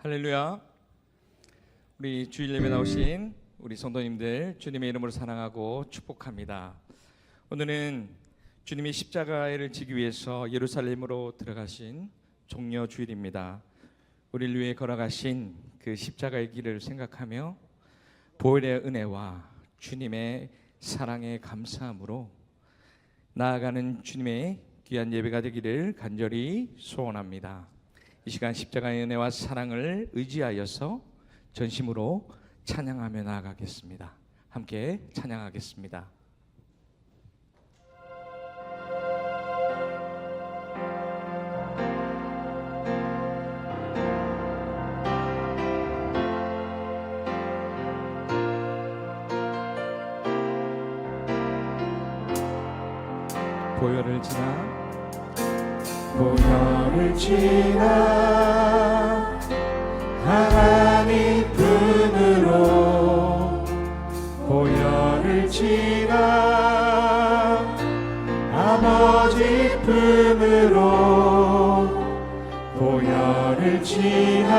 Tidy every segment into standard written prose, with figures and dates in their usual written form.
할렐루야. 우리 주일 예배 나오신 우리 성도님들 주님의 이름으로 사랑하고 축복합니다. 오늘은 주님이 십자가를 지기 위해서 예루살렘으로 들어가신 종려 주일입니다. 우리를 위해 걸어가신 그 십자가의 길을 생각하며 보혈의 은혜와 주님의 사랑에 감사함으로 나아가는 주님의 귀한 예배가 되기를 간절히 소원합니다. 이 시간 십자가의 은혜와 사랑을 의지하여서 전심으로 찬양하며 나아가겠습니다. 함께 찬양하겠습니다. 보혈을 지나 보혈을 지나 하나님 품으로 보혈을 지나 아버지 품으로 보혈을 지나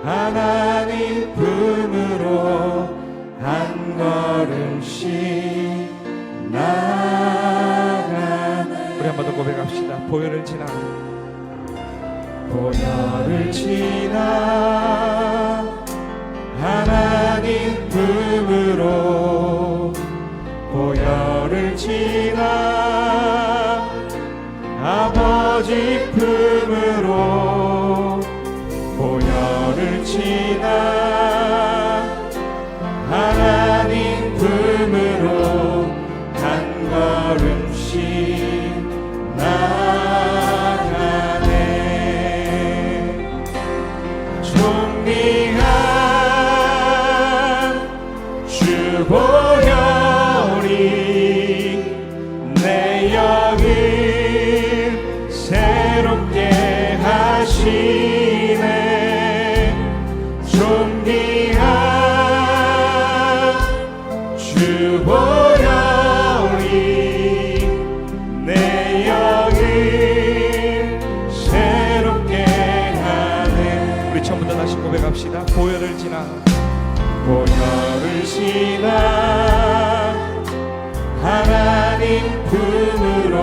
하나님 품으로 한 걸음씩 우리 한 번 더 고백합시다. 보혈을 지나 보혈을 지나 하나님 품으로 보혈을 지나 아버지 품으로 보혈을 지나 하나님 품으로 한 걸음씩 나가네. 존귀한 주 보혈이 내 영을 새롭게 하시네. 존귀한 주 보혈이 내 영을 새롭게 하네. 우리 처음부터 다시 고백합시다. 보혈을 지나 보혈을 지나 하나님 품으로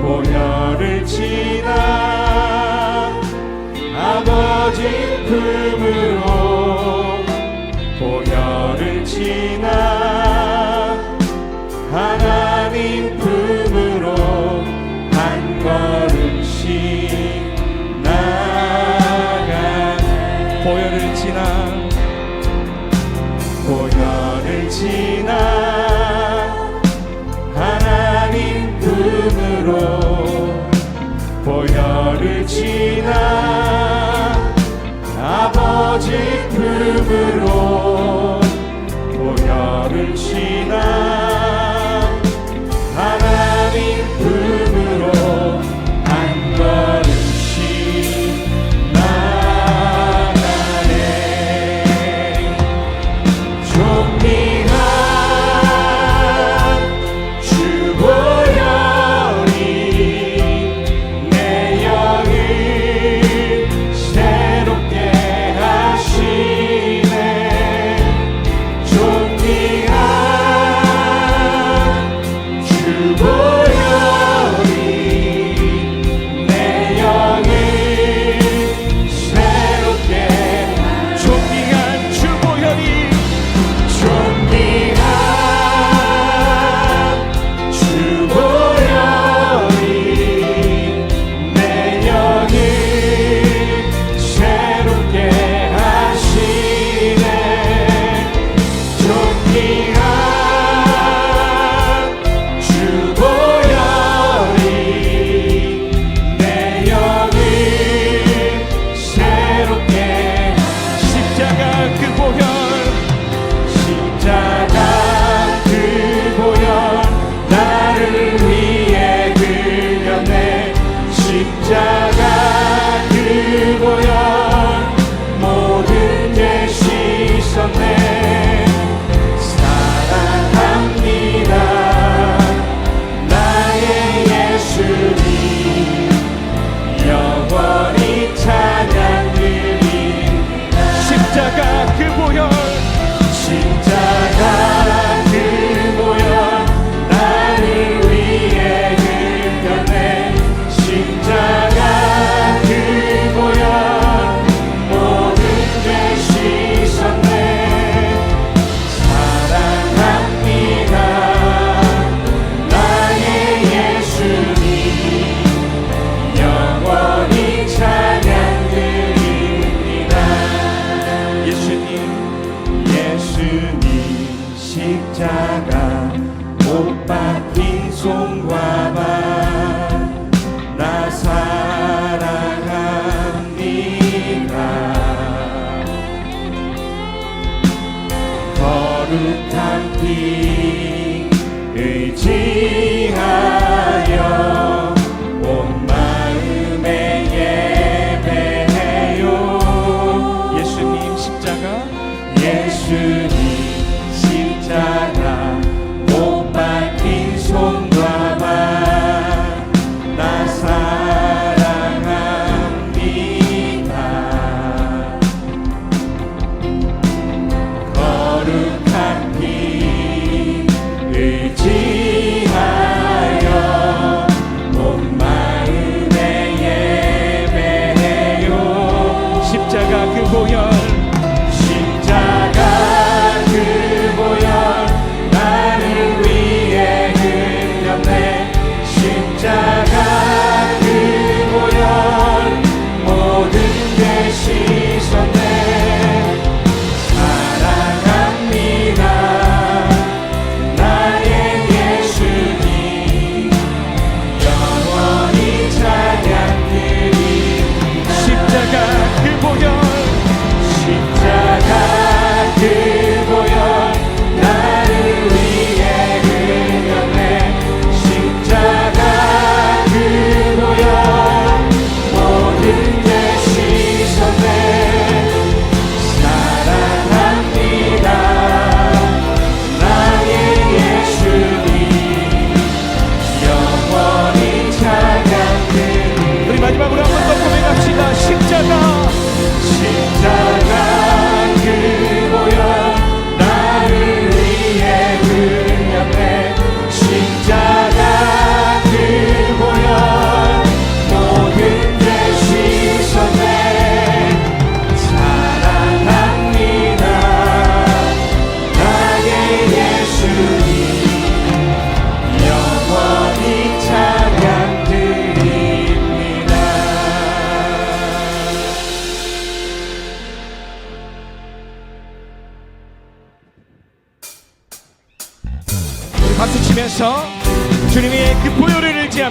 보혈을 지나 아버지 품으로 보혈을 지나 하나님 품으로 한 걸음씩 나가네. 보혈을 지나 보혈을 지나 하나님 품으로 보혈을 지나 아버지 품으로 보혈을 지나 하나님 품으로 한 걸음씩 나가네. 존귀한 주 보혈이 내 영을 새롭게 하시네.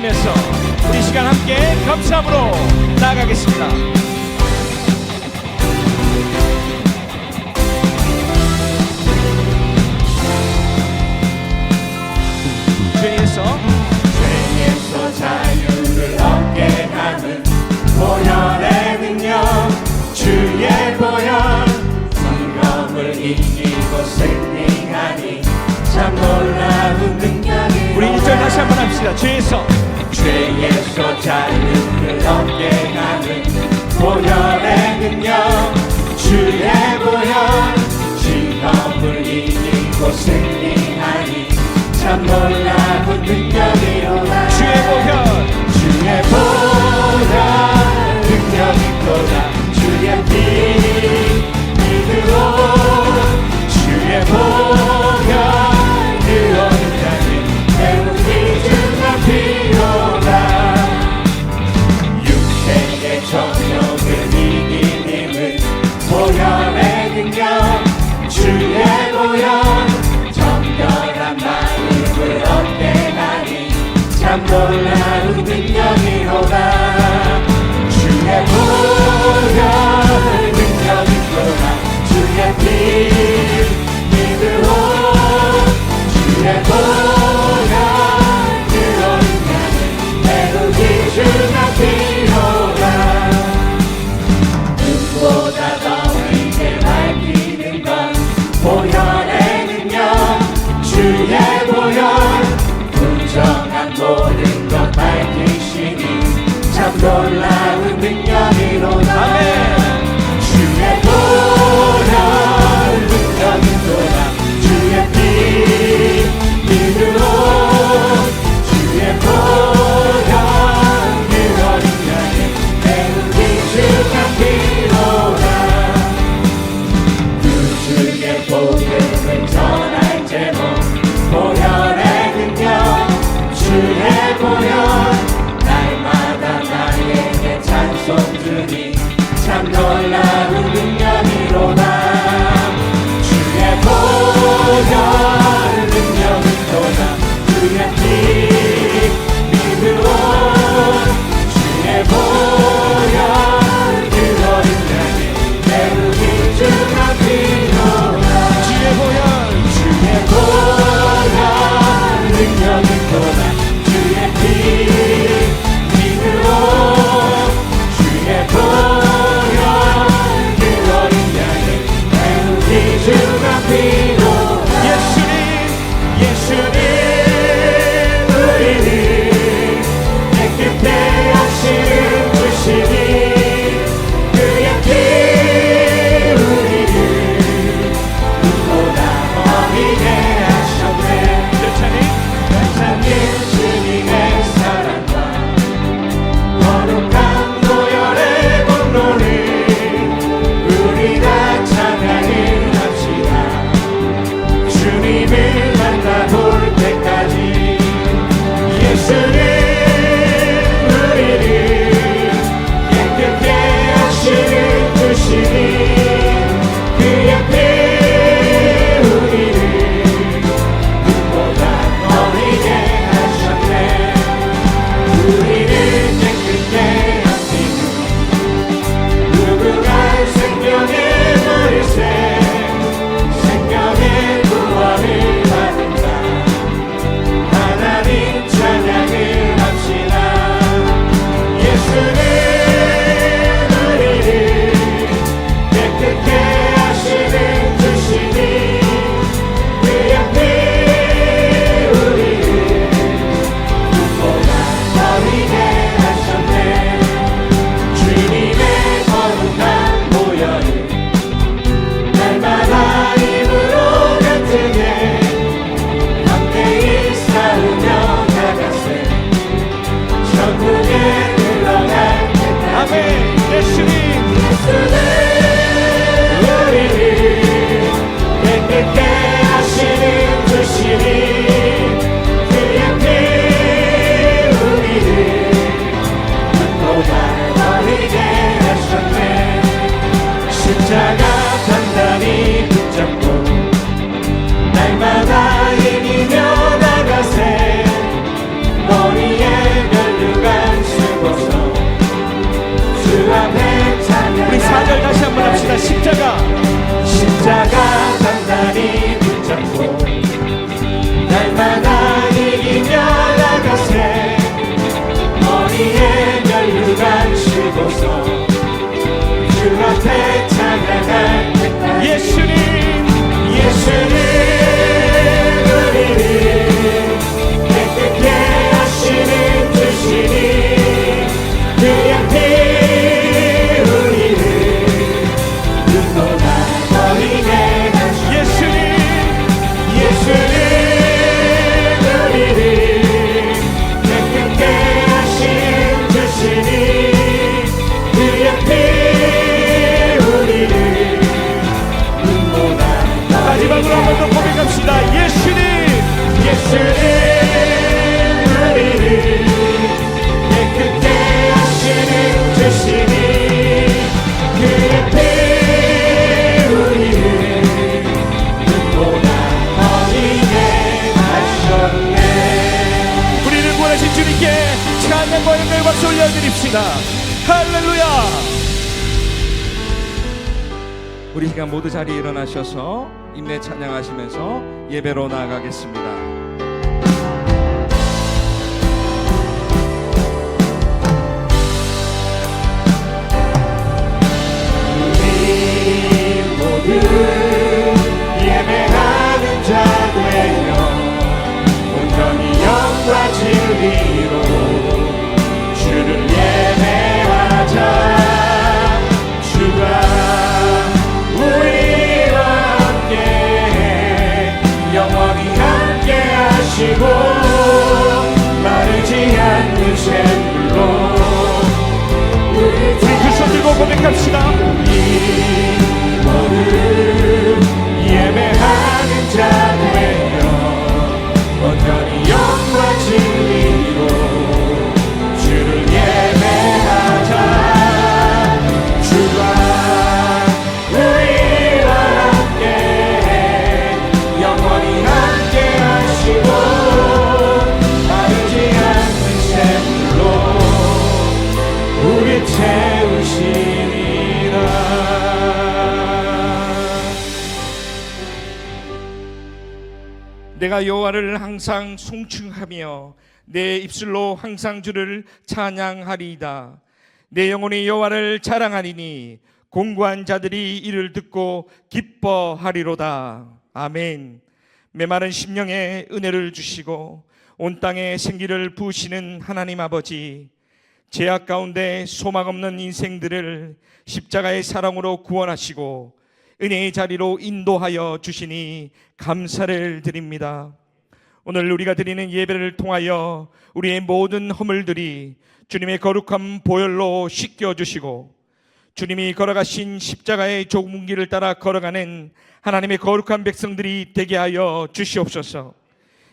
드리면서 우리 시간 함께 감사함으로 나아가겠습니다. 죄에서 자유를 얻게 하는 보혈의 능력, 주의 보혈, 성경을 이기고 승리하니 참 놀라운 능력이. 우리 1절 다시 한번 합시다. 죄에서 자유를 얻게 하는 보혈의 능력, 주의 보혈, 시험을 이기고 승리하니 참 놀라운 능력이로다. 주의 보혈 능력이로다. 주의 피 믿으로 주의 보혈 그 어느 자는 배우기 주가 필요다. 육체의 정욕을 이기님은 보혈의 능력, 주의 보혈, 정결한 마음을 얻게 하니 참 놀라운 능력이로다. 주의 보혈 능력이로다. 주의 피 믿으로 주의 보혈 그 어린 양을 배우기 주가 필요다. 눈보다 더 크게 밝히는 건 보혈의 능력, 주의 보혈, 분정한 모든 것 밝히시니 참 놀라운 능력이로다. 아멘. 주의 보혈 능력이로다. 주의 피 믿으로 주의 보혈 그 어린 양의 배우기 주가 필요다. 주의 복음을 전할 제목, 보혈의 능력, 주의 보혈, 날마다 나에게 위에 면류관 씌고서 주 앞에 찬양할 때까지 예수님 우리를 깨끗게 하시는 주시니 그의 피 우리를 눈보다 어리게 하시니 예수님 우리를 깨끗게 하신 주시니 그의 피 우리를 눈보다 마지막으로 한 번 더 고백합시다. 예수님 우리를 깨끗게 하시는 주시니 그의 피 우리를 눈보다 어리게 하셨네. 우리를 구원하신 주님께 찬양과 영광의 박수 올려드립시다. 할렐루야. 우리 시간 모두 자리에 일어나셔서 인내 찬양하시면서 예배로 나아가겠습니다. 우리 모두 예배하는 자 되어 온전히 영과 진리로 주를 예배하자. 주가 우리와 함께 영원히 함께 하시고 마르지 않는 샘물로 우리 두 손 들고 고백합시다. 우리 모두 예배하는 자 되어 온전히 영과 진리로 주를 예배하자. 주가 우리와 함께 영원히 함께 하시고 마르지 않는 샘물로 우리 채우시리라. 내가 여호와를 항상 송축하며 내 입술로 항상 주를 찬양하리이다. 내 영혼이 여호와를 자랑하리니 공고한 자들이 이를 듣고 기뻐하리로다. 아멘. 메마른 심령에 은혜를 주시고 온 땅에 생기를 부으시는 하나님 아버지, 죄악 가운데 소망 없는 인생들을 십자가의 사랑으로 구원하시고 은혜의 자리로 인도하여 주시니 감사를 드립니다. 오늘 우리가 드리는 예배를 통하여 우리의 모든 허물들이 주님의 거룩한 보혈로 씻겨주시고 주님이 걸어가신 십자가의 좁은 길을 따라 걸어가는 하나님의 거룩한 백성들이 되게 하여 주시옵소서.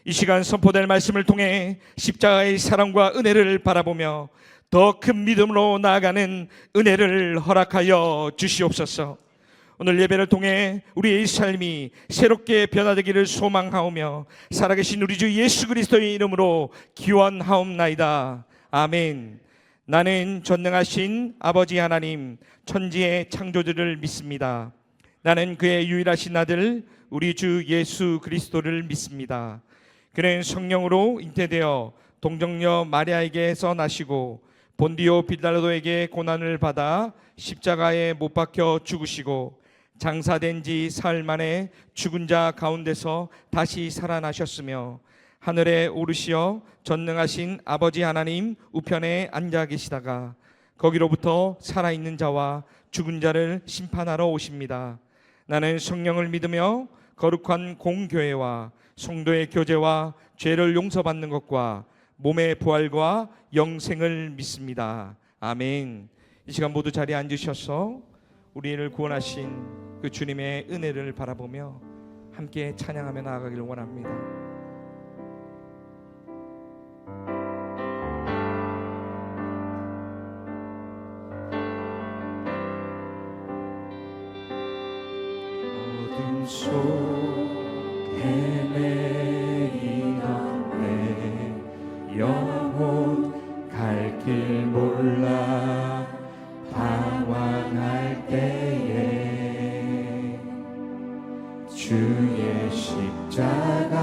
이 시간 선포될 말씀을 통해 십자가의 사랑과 은혜를 바라보며 더 큰 믿음으로 나아가는 은혜를 허락하여 주시옵소서. 오늘 예배를 통해 우리의 삶이 새롭게 변화되기를 소망하오며 살아계신 우리 주 예수 그리스도의 이름으로 기원하옵나이다. 아멘. 나는 전능하신 아버지 하나님 천지의 창조주를 믿습니다. 나는 그의 유일하신 아들 우리 주 예수 그리스도를 믿습니다. 그는 성령으로 잉태되어 동정녀 마리아에게서 나시고 본디오 빌라도에게 고난을 받아 십자가에 못 박혀 죽으시고 장사된 지 사흘 만에 죽은 자 가운데서 다시 살아나셨으며 하늘에 오르시어 전능하신 아버지 하나님 우편에 앉아 계시다가 거기로부터 살아있는 자와 죽은 자를 심판하러 오십니다. 나는 성령을 믿으며 거룩한 공교회와 성도의 교제와 죄를 용서받는 것과 몸의 부활과 영생을 믿습니다. 아멘. 이 시간 모두 자리에 앉으셔서 우리를 구원하신 그 주님의 은혜를 바라보며 함께 찬양하며 나아가기를 원합니다. 어둠 속에 매이던 내 영혼 갈 길 몰라 방황할 때에 주의 십자가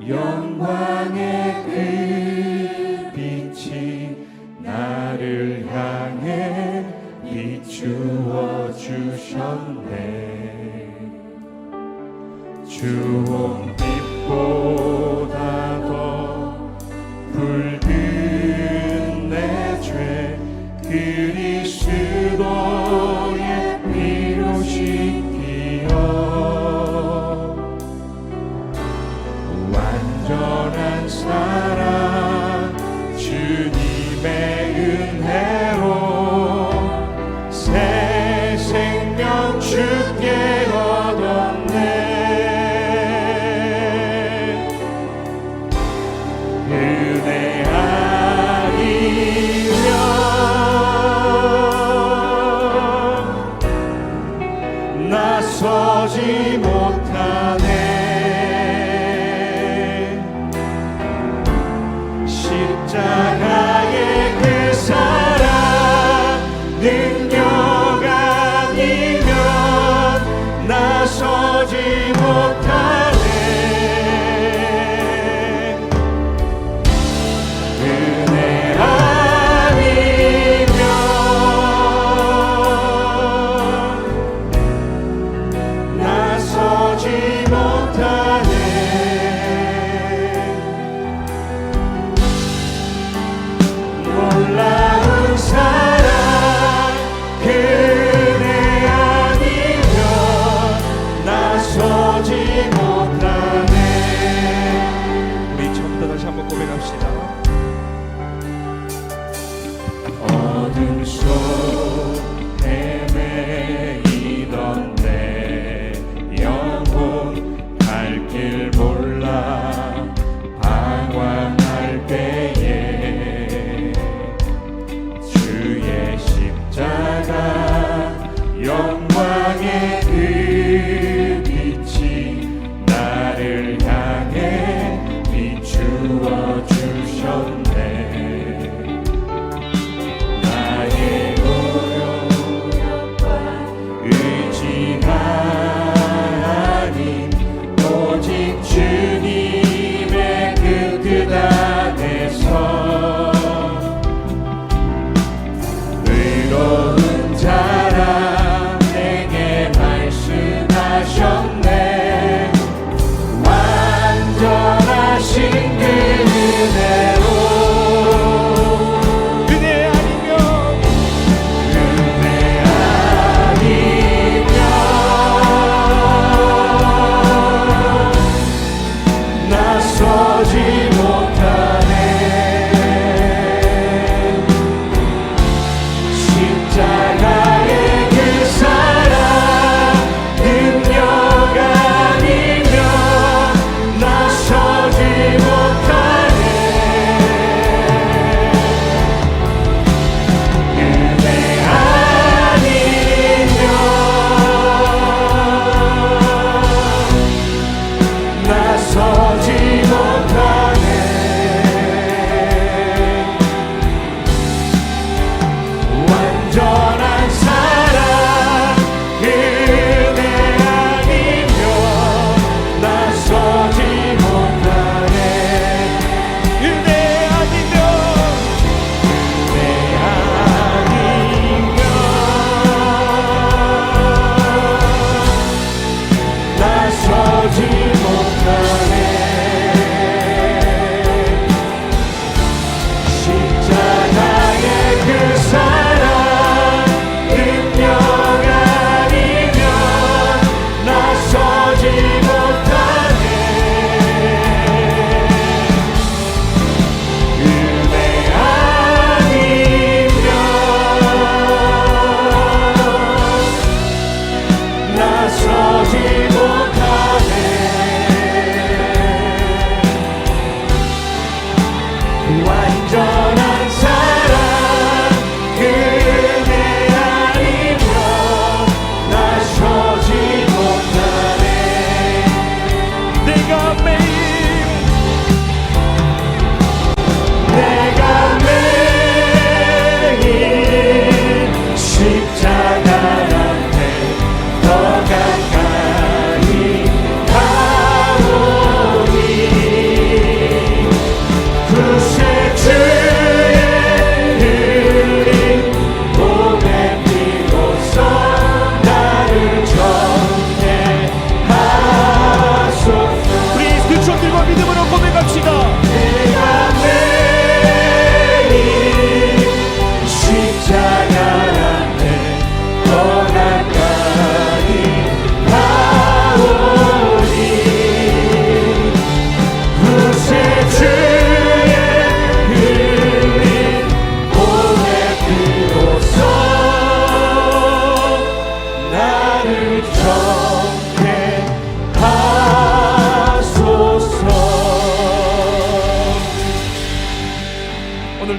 영광의 그 빛이 빛이 나를 향해 비추어 주셨네. 주홍빛보다 더 붉은 내 죄 그리스도의 피로 씻기어 완전한 사랑 주님의 은혜로 새 생명 주께 얻었네. 은혜 아니면 나서지 못하네. 십자가의 그 사랑 능력 아니면 나서지 못하네. 은혜 아니면 나서지 못하네. 놀라운 사랑 그대 아니면 나서지 못하네. 우리 처음부터 다시 한번 고백합시다. 어둠 속 헤매이던 내 영혼 갈 길 몰라 방황할 때에 주의 십자가 영광의 그 빛이 나를 향해 비추어 주셨네. 나의 고역과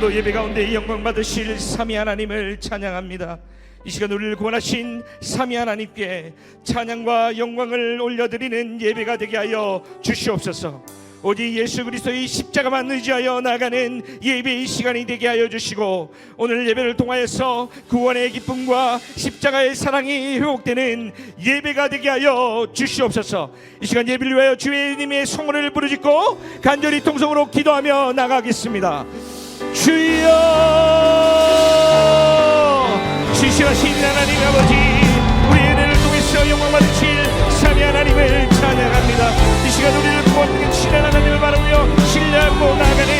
오늘도 예배 가운데 영광 받으실 삼위 하나님을 찬양합니다. 이 시간 우리를 구원하신 삼위 하나님께 찬양과 영광을 올려드리는 예배가 되게 하여 주시옵소서. 오직 예수 그리스도의 십자가만 의지하여 나가는 예배의 시간이 되게 하여 주시고, 오늘 예배를 통하여서 구원의 기쁨과 십자가의 사랑이 회복되는 예배가 되게 하여 주시옵소서. 이 시간 예배를 위하여 주님의 성호를 부르짖고 간절히 통성으로 기도하며 나가겠습니다. 주여, 지시하신 하나님 아버지, 우리 은혜를 통해서 영광 받으실 삼위 하나님을 찬양합니다. 이 시간 우리를 구원하신 하나님을 바라보며 신뢰하고 나아가는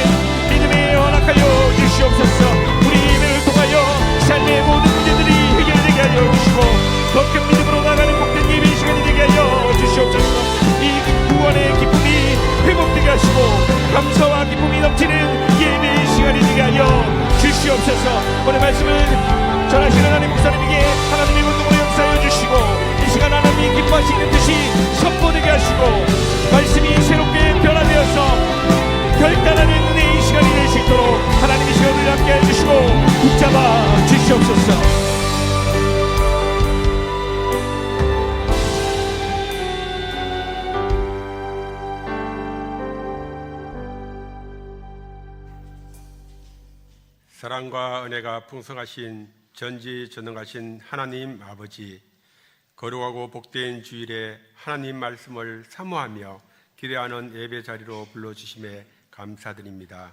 믿음에 허락하여 주시옵소서. 우리 예배를 통하여 삶의 모든 문제들이 해결되게 하여 주시고 더 큰 믿음으로 나아가는 복된 예배의 시간이 되게 하여 주시옵소서. 이 구원의 기쁨이 회복되게 하시고 감사와 기쁨이 넘치는 예배의 시간이 되게 하여 주시옵소서. 오늘 말씀을 전하시는 하나님 목사님에게 하나님의 권능으로 역사하여 주시고, 이 시간 하나님이 기뻐하시는 뜻이 선포되게 하시고 말씀이 새롭게 변화되어서 결단하는 은혜의 시간이 될 수 있도록 하나님의 시간을 함께 해주시고 붙잡아 주시옵소서. 사랑과 은혜가 풍성하신 전지전능하신 하나님 아버지, 거룩하고 복된 주일에 하나님 말씀을 사모하며 기대하는 예배 자리로 불러주심에 감사드립니다.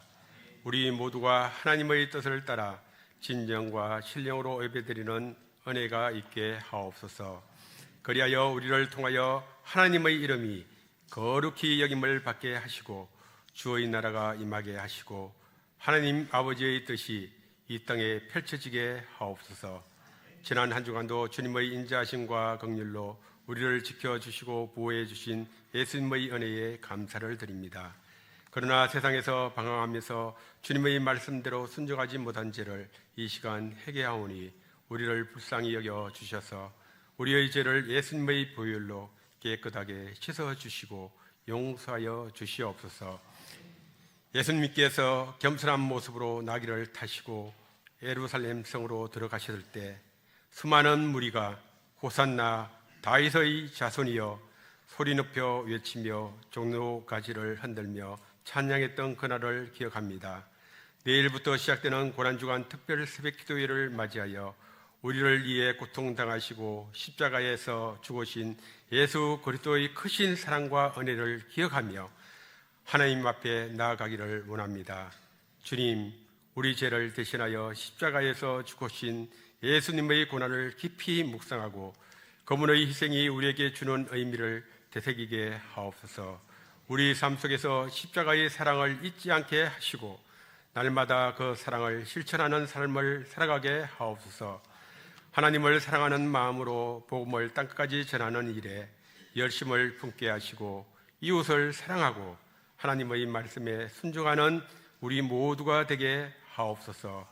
우리 모두가 하나님의 뜻을 따라 진정과 신령으로 예배드리는 은혜가 있게 하옵소서. 그리하여 우리를 통하여 하나님의 이름이 거룩히 여김을 받게 하시고 주의 나라가 임하게 하시고 하나님 아버지의 뜻이 이 땅에 펼쳐지게 하옵소서. 지난 한 주간도 주님의 인자하심과 긍휼로 우리를 지켜주시고 보호해 주신 예수님의 은혜에 감사를 드립니다. 그러나 세상에서 방황하면서 주님의 말씀대로 순종하지 못한 죄를 이 시간 회개하오니 우리를 불쌍히 여겨 주셔서 우리의 죄를 예수님의 보혈로 깨끗하게 씻어주시고 용서하여 주시옵소서. 예수님께서 겸손한 모습으로 나귀를 타시고 예루살렘 성으로 들어가셨을 때 수많은 무리가 호산나 다윗의 자손이여 소리 높여 외치며 종로가지를 흔들며 찬양했던 그날을 기억합니다. 내일부터 시작되는 고난주간 특별 새벽 기도회를 맞이하여 우리를 위해 고통당하시고 십자가에서 죽으신 예수 그리스도의 크신 사랑과 은혜를 기억하며 하나님 앞에 나아가기를 원합니다. 주님, 우리 죄를 대신하여 십자가에서 죽으신 예수님의 고난을 깊이 묵상하고 그분의 희생이 우리에게 주는 의미를 되새기게 하옵소서. 우리 삶 속에서 십자가의 사랑을 잊지 않게 하시고 날마다 그 사랑을 실천하는 삶을 살아가게 하옵소서. 하나님을 사랑하는 마음으로 복음을 땅끝까지 전하는 일에 열심을 품게 하시고 이웃을 사랑하고 하나님의 말씀에 순종하는 우리 모두가 되게 하옵소서.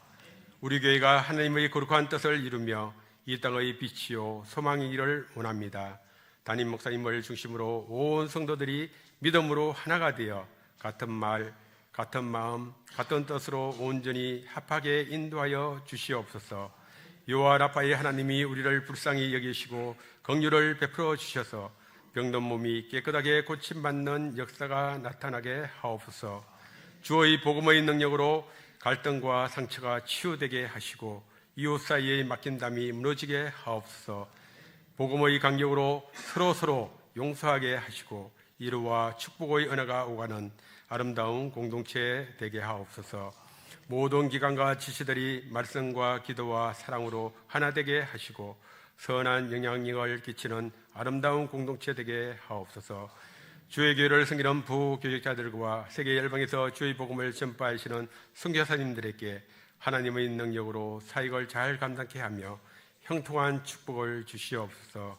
우리 교회가 하나님의 거룩한 뜻을 이루며 이 땅의 빛이요 소망이기를 원합니다. 담임 목사님을 중심으로 온 성도들이 믿음으로 하나가 되어 같은 말, 같은 마음, 같은 뜻으로 온전히 합하게 인도하여 주시옵소서. 여호와 라파의 하나님이 우리를 불쌍히 여기시고 긍휼을 베풀어 주셔서 병든 몸이 깨끗하게 고침받는 역사가 나타나게 하옵소서. 주의 복음의 능력으로 갈등과 상처가 치유되게 하시고 이웃 사이의 막힌담이 무너지게 하옵소서. 복음의 간격으로 서로 용서하게 하시고 이루와 축복의 은혜가 오가는 아름다운 공동체 되게 하옵소서. 모든 기관과 지시들이 말씀과 기도와 사랑으로 하나 되게 하시고 선한 영향력을 끼치는 아름다운 공동체 되게 하옵소서. 주의 교회를 섬기는 부교육자들과 세계 열방에서 주의 복음을 전파하시는 선교사님들에게 하나님의 능력으로 사역을 잘 감당케 하며 형통한 축복을 주시옵소서.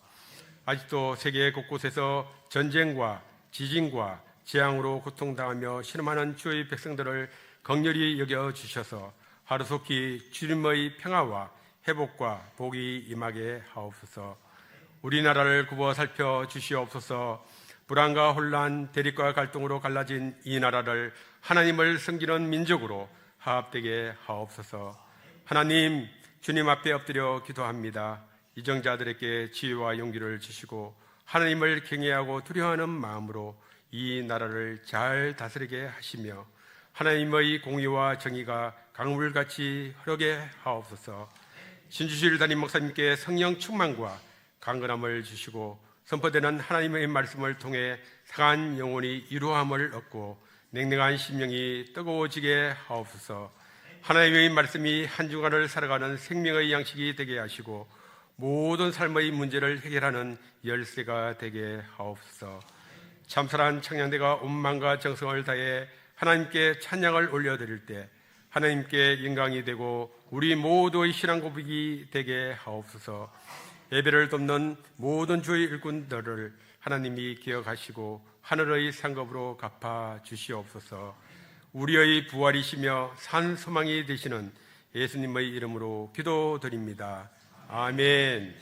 아직도 세계 곳곳에서 전쟁과 지진과 재앙으로 고통당하며 신음하는 주의 백성들을 긍휼히 여겨 주셔서 하루속히 주님의 평화와 회복과 복이 임하게 하옵소서. 우리나라를 굽어 살펴 주시옵소서. 불안과 혼란, 대립과 갈등으로 갈라진 이 나라를 하나님을 섬기는 민족으로 화합되게 하옵소서. 하나님, 주님 앞에 엎드려 기도합니다. 이정자들에게 지혜와 용기를 주시고 하나님을 경외하고 두려워하는 마음으로 이 나라를 잘 다스리게 하시며 하나님의 공의와 정의가 강물같이 흐르게 하옵소서. 신주실 담임 목사님께 성령 충만과 강건함을 주시고 선포되는 하나님의 말씀을 통해 상한 영혼이 이루함을 얻고 냉랭한 심령이 뜨거워지게 하옵소서. 하나님의 말씀이 한 주간을 살아가는 생명의 양식이 되게 하시고 모든 삶의 문제를 해결하는 열쇠가 되게 하옵소서. 참선한 청년대가 온 마음과 정성을 다해 하나님께 찬양을 올려드릴 때 하나님께 영광이 되고 우리 모두의 신앙 고백이 되게 하옵소서. 예배를 돕는 모든 주의 일꾼들을 하나님이 기억하시고 하늘의 상급으로 갚아 주시옵소서. 우리의 부활이시며 산 소망이 되시는 예수님의 이름으로 기도드립니다. 아멘.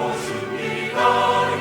오십니다.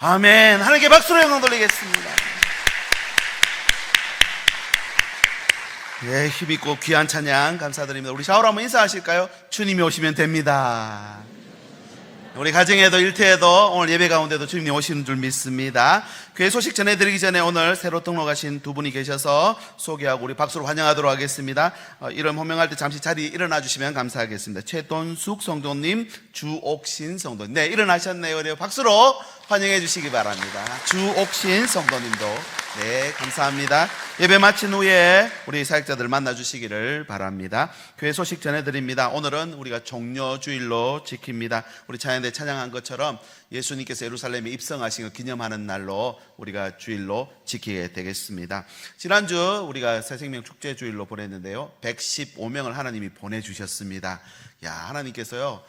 아멘. 하나님께 박수로 영광 돌리겠습니다. 예, 힘있고 귀한 찬양 감사드립니다. 우리 샤오로 한번 인사하실까요? 주님이 오시면 됩니다. 우리 가정에도 일터에도 오늘 예배 가운데도 주님이 오시는 줄 믿습니다. 교회 소식 전해드리기 전에 오늘 새로 등록하신 두 분이 계셔서 소개하고 우리 박수로 환영하도록 하겠습니다. 이름 호명할 때 잠시 자리 일어나 주시면 감사하겠습니다. 최돈숙 성도님, 주옥신 성도님. 네, 일어나셨네요. 그래요. 박수로 환영해 주시기 바랍니다. 주옥신 성도님도 네, 감사합니다. 예배 마친 후에 우리 사역자들 만나주시기를 바랍니다. 교회 소식 전해드립니다. 오늘은 우리가 종려주일로 지킵니다. 우리 찬양대 찬양한 것처럼 예수님께서 예루살렘에 입성하신 걸 기념하는 날로 우리가 주일로 지키게 되겠습니다. 지난주 우리가 새생명 축제주일로 보냈는데요, 115명을 하나님이 보내주셨습니다. 야, 하나님께서요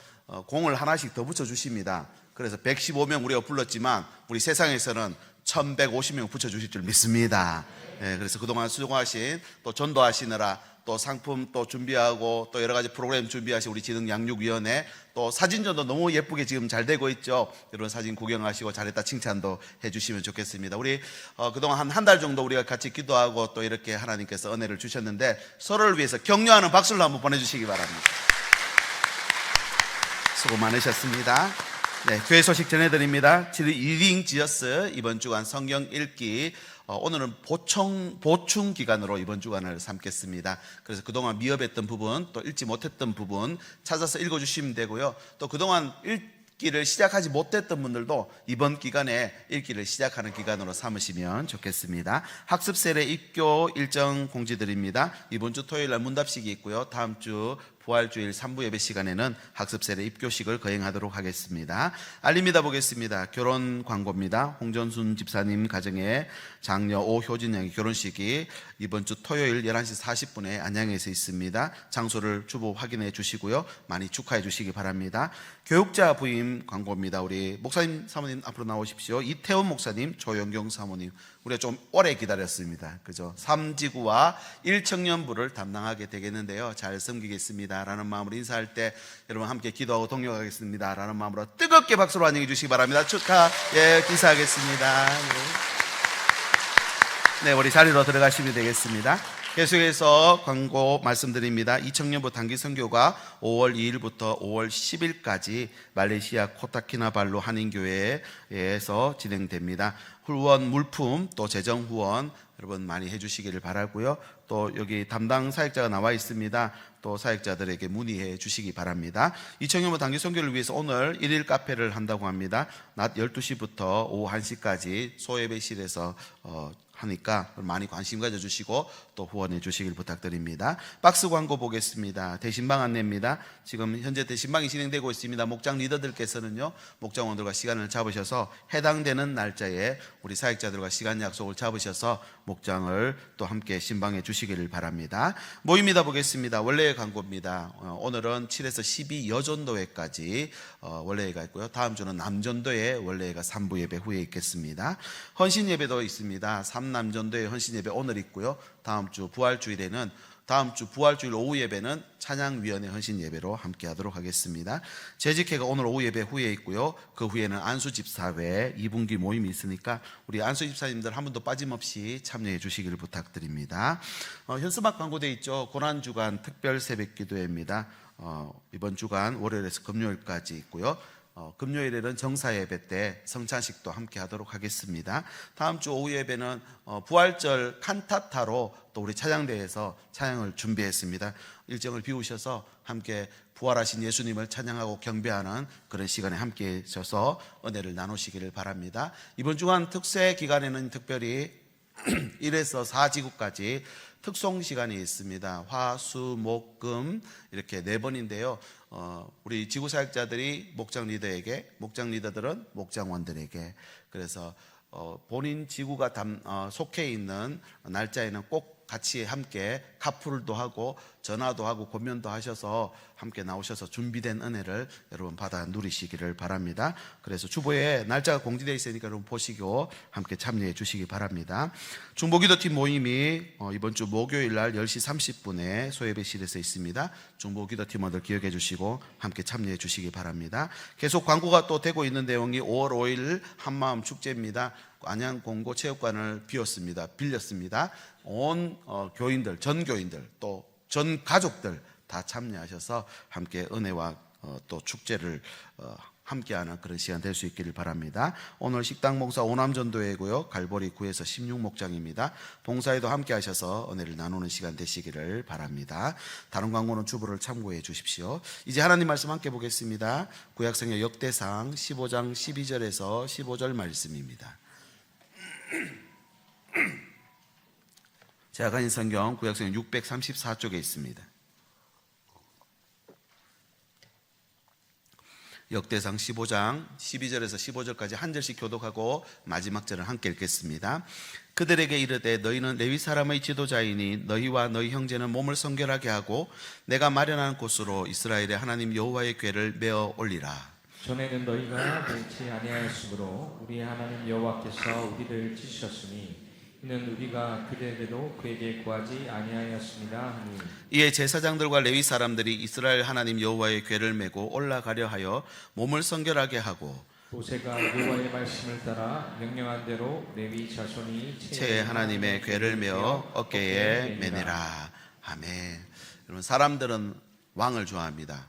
공을 하나씩 더 붙여주십니다. 그래서 115명 우리가 불렀지만 우리 세상에서는 1150명 붙여주실 줄 믿습니다. 네, 그래서 그동안 수고하신, 또 전도하시느라 또 상품 또 준비하고 또 여러 가지 프로그램 준비하신 우리 진흥양육위원회, 또 사진전도 너무 예쁘게 지금 잘 되고 있죠. 여러분 사진 구경하시고 잘했다 칭찬도 해주시면 좋겠습니다. 우리 그동안 한 달 정도 우리가 같이 기도하고 또 이렇게 하나님께서 은혜를 주셨는데 서로를 위해서 격려하는 박수를 한번 보내주시기 바랍니다. 수고 많으셨습니다. 네, 교회 소식 전해드립니다. 리딩 지어스 이번 주간 성경 읽기, 오늘은 보충 기간으로 이번 주간을 삼겠습니다. 그래서 그동안 미흡했던 부분, 또 읽지 못했던 부분 찾아서 읽어주시면 되고요. 또 그동안 읽기를 시작하지 못했던 분들도 이번 기간에 읽기를 시작하는 기간으로 삼으시면 좋겠습니다. 학습 세례 입교 일정 공지드립니다. 이번 주 토요일 날 문답식이 있고요. 다음 주 부활주일 3부 예배 시간에는 학습세례 입교식을 거행하도록 하겠습니다. 알림이다 보겠습니다. 결혼 광고입니다. 홍전순 집사님 가정의 장녀 오효진 양의 결혼식이 이번 주 토요일 11시 40분에 안양에서 있습니다. 장소를 주보 확인해 주시고요, 많이 축하해 주시기 바랍니다. 교육자 부임 광고입니다. 우리 목사님 사모님 앞으로 나오십시오. 이태원 목사님, 조영경 사모님, 우리가 좀 오래 기다렸습니다. 그죠? 3지구와 1청년부를 담당하게 되겠는데요, 잘 섬기겠습니다 라는 마음으로 인사할 때 여러분 함께 기도하고 동력하겠습니다 라는 마음으로 뜨겁게 박수로 환영해 주시기 바랍니다. 축하, 예, 기사하겠습니다. 네, 우리 자리로 들어가시면 되겠습니다. 계속해서 광고 말씀드립니다. 2000년부 단기 선교가 5월 2일부터 5월 10일까지 말레이시아 코타키나발루 한인교회에서 진행됩니다. 후원 물품 또 재정 후원 여러분 많이 해주시기를 바라고요. 또 여기 담당 사역자가 나와 있습니다. 또 사역자들에게 문의해 주시기 바랍니다. 2000년부 단기 선교를 위해서 오늘 1일 카페를 한다고 합니다. 낮 12시부터 오후 1시까지 소예배실에서 하니까 많이 관심 가져주시고 또 후원해 주시길 부탁드립니다. 박스 광고 보겠습니다. 대신방 안내입니다. 지금 현재 대신방이 진행되고 있습니다. 목장 리더들께서는요, 목장원들과 시간을 잡으셔서 해당되는 날짜에 우리 사역자들과 시간 약속을 잡으셔서 목장을 또 함께 신방해 주시기를 바랍니다. 모임이다 보겠습니다. 원래의 광고입니다. 오늘은 7에서 12 여전도회까지 원래회가 있고요. 다음 주는 남전도회 원래회가 3부 예배 후에 있겠습니다. 헌신 예배도 있습니다. 남전도회 헌신 예배 오늘 있고요. 다음 주 부활주일에는 다음 주 부활주일 오후 예배는 찬양위원회 헌신 예배로 함께 하도록 하겠습니다. 재직회가 오늘 오후 예배 후에 있고요. 그 후에는 안수집사회 2분기 모임이 있으니까 우리 안수집사님들 한 분도 빠짐없이 참여해 주시기를 부탁드립니다. 현수막 광고되어 있죠. 고난주간 특별 새벽기도회입니다. 이번 주간 월요일에서 금요일까지 있고요. 금요일에는 정사예배 때 성찬식도 함께 하도록 하겠습니다. 다음 주 오후 예배는 부활절 칸타타로 또 우리 찬양대에서 찬양을 준비했습니다. 일정을 비우셔서 함께 부활하신 예수님을 찬양하고 경배하는 그런 시간에 함께 해주셔서 은혜를 나누시기를 바랍니다. 이번 주간 특세 기간에는 특별히 1에서 4지구까지 특송 시간이 있습니다. 화, 수, 목, 금 이렇게 4번인데요. 우리 지구 사역자들이 목장 리더에게, 목장 리더들은 목장원들에게, 그래서 본인 지구가 속해 있는 날짜에는 꼭 같이 함께 카풀도 하고 전화도 하고 권면도 하셔서 함께 나오셔서 준비된 은혜를 여러분 받아 누리시기를 바랍니다. 그래서 주보에 날짜가 공지되어 있으니까 여러분 보시고 함께 참여해 주시기 바랍니다. 중보기도팀 모임이 이번 주 목요일 날 10시 30분에 소예배실에서 있습니다. 중보기도팀원들 기억해 주시고 함께 참여해 주시기 바랍니다. 계속 광고가 또 되고 있는 내용이 5월 5일 한마음 축제입니다. 안양 공고 체육관을 빌렸습니다. 온 교인들, 전 교인들 또 전 가족들 다 참여하셔서 함께 은혜와 또 축제를 함께하는 그런 시간 될 수 있기를 바랍니다. 오늘 식당 봉사 오남전도회고요. 갈보리 9에서 16목장입니다. 봉사에도 함께하셔서 은혜를 나누는 시간 되시기를 바랍니다. 다른 광고는 주보를 참고해 주십시오. 이제 하나님 말씀 함께 보겠습니다. 구약성경 역대상 15장 12절에서 15절 말씀입니다. 제가 가진 성경 구약성경 634쪽에 있습니다. 역대상 15장 12절에서 15절까지 한 절씩 교독하고 마지막 절을 함께 읽겠습니다. 그들에게 이르되 너희는 레위 사람의 지도자이니 너희와 너희 형제는 몸을 성결하게 하고 내가 마련한 곳으로 이스라엘의 하나님 여호와의 궤를 메어 올리라. 전에는 너희가 옳지 아니하였으므로 우리 하나님 여호와께서 우리를 찢으셨으니 이는 우리가 그대로 그에게 구하지 아니하였습니다 하니 이에 제사장들과 레위 사람들이 이스라엘 하나님 여호와의 궤를 메고 올라가려 하여 몸을 성결하게 하고 모세가 여호와의 말씀을 따라 명령한 대로 레위 자손이 채 하나님의 궤를 메어 어깨에 매내라. 아멘. 여러분, 사람들은 왕을 좋아합니다.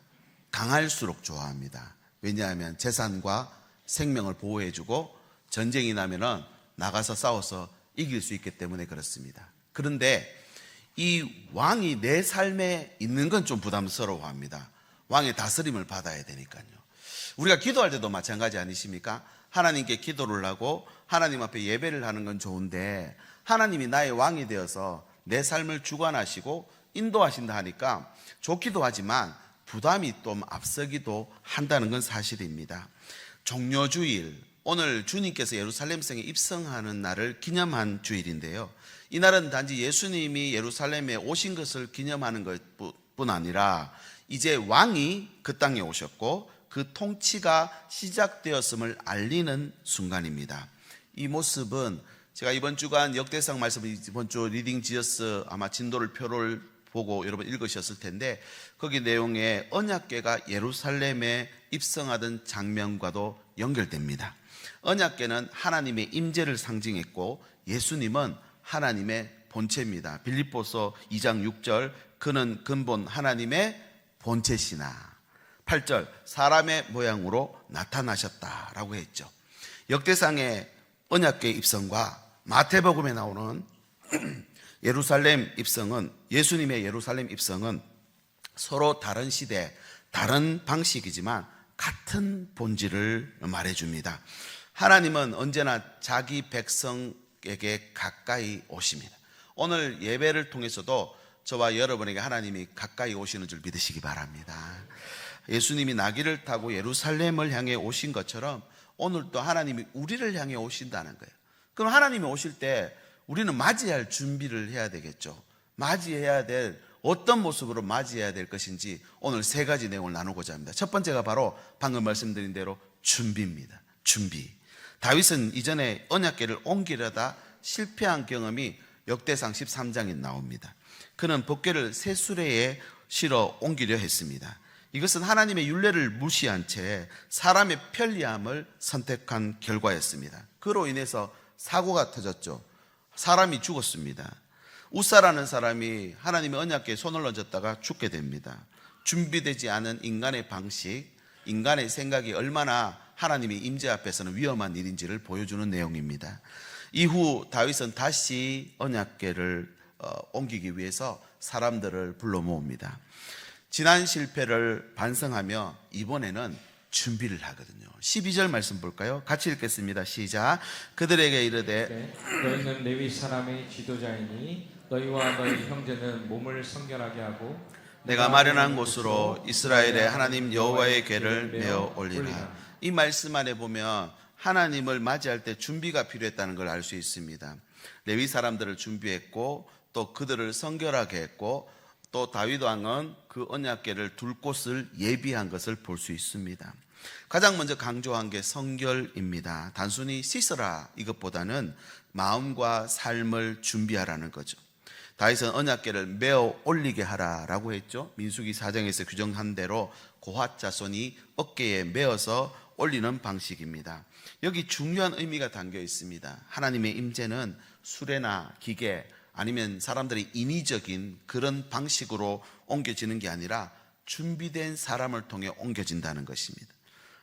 강할수록 좋아합니다. 왜냐하면 재산과 생명을 보호해주고 전쟁이 나면은 나가서 싸워서 이길 수 있기 때문에 그렇습니다. 그런데 이 왕이 내 삶에 있는 건 좀 부담스러워합니다. 왕의 다스림을 받아야 되니까요. 우리가 기도할 때도 마찬가지 아니십니까? 하나님께 기도를 하고 하나님 앞에 예배를 하는 건 좋은데 하나님이 나의 왕이 되어서 내 삶을 주관하시고 인도하신다 하니까 좋기도 하지만 부담이 좀 앞서기도 한다는 건 사실입니다. 종려주일, 오늘 주님께서 예루살렘성에 입성하는 날을 기념한 주일인데요. 이날은 단지 예수님이 예루살렘에 오신 것을 기념하는 것뿐 아니라 이제 왕이 그 땅에 오셨고 그 통치가 시작되었음을 알리는 순간입니다. 이 모습은 제가 이번 주간 역대상 말씀을 이번 주 리딩 지어스 아마 진도를 표를 보고 여러분 읽으셨을 텐데 거기 내용에 언약궤가 예루살렘에 입성하던 장면과도 연결됩니다. 언약궤는 하나님의 임재를 상징했고 예수님은 하나님의 본체입니다. 빌립보서 2장 6절 그는 근본 하나님의 본체시나 8절 사람의 모양으로 나타나셨다라고 했죠. 역대상의 언약궤 입성과 마태복음에 나오는 예루살렘 입성은 예수님의 예루살렘 입성은 서로 다른 시대 다른 방식이지만 같은 본질을 말해줍니다. 하나님은 언제나 자기 백성에게 가까이 오십니다. 오늘 예배를 통해서도 저와 여러분에게 하나님이 가까이 오시는 줄 믿으시기 바랍니다. 예수님이 나귀를 타고 예루살렘을 향해 오신 것처럼 오늘도 하나님이 우리를 향해 오신다는 거예요. 그럼 하나님이 오실 때 우리는 맞이할 준비를 해야 되겠죠. 맞이해야 될 어떤 모습으로 맞이해야 될 것인지 오늘 세 가지 내용을 나누고자 합니다. 첫 번째가 바로 방금 말씀드린 대로 준비입니다. 준비. 다윗은 이전에 언약궤를 옮기려다 실패한 경험이 역대상 13장에 나옵니다. 그는 법궤를 새 수레에 실어 옮기려 했습니다. 이것은 하나님의 율례를 무시한 채 사람의 편리함을 선택한 결과였습니다. 그로 인해서 사고가 터졌죠. 사람이 죽었습니다. 우사라는 사람이 하나님의 언약궤에 손을 얹었다가 죽게 됩니다. 준비되지 않은 인간의 방식, 인간의 생각이 얼마나 하나님의 임재 앞에서는 위험한 일인지를 보여주는 내용입니다. 이후 다윗은 다시 언약궤를 옮기기 위해서 사람들을 불러 모읍니다. 지난 실패를 반성하며 이번에는 준비를 하거든요. 12절 말씀 볼까요? 같이 읽겠습니다. 시작. 그들에게 이르되 너희는 레위 사람의 지도자이니 너희와 너희 형제는 몸을 성결하게 하고 내가 마련한 곳으로 이스라엘의 하나님 여호와의 궤를 메어 올리라. 이 말씀 안에 보면 하나님을 맞이할 때 준비가 필요했다는 걸 알 수 있습니다. 레위 사람들을 준비했고 또 그들을 성결하게 했고 또 다윗 왕은 그 언약궤를 둘 곳을 예비한 것을 볼 수 있습니다. 가장 먼저 강조한 게 성결입니다. 단순히 씻어라 이것보다는 마음과 삶을 준비하라는 거죠. 다윗은 언약궤를 메어 올리게 하라라고 했죠. 민수기 4장에서 규정한 대로 고핫 자손이 어깨에 메어서 올리는 방식입니다. 여기 중요한 의미가 담겨 있습니다. 하나님의 임재는 수레나 기계 아니면 사람들이 인위적인 그런 방식으로 옮겨지는 게 아니라 준비된 사람을 통해 옮겨진다는 것입니다.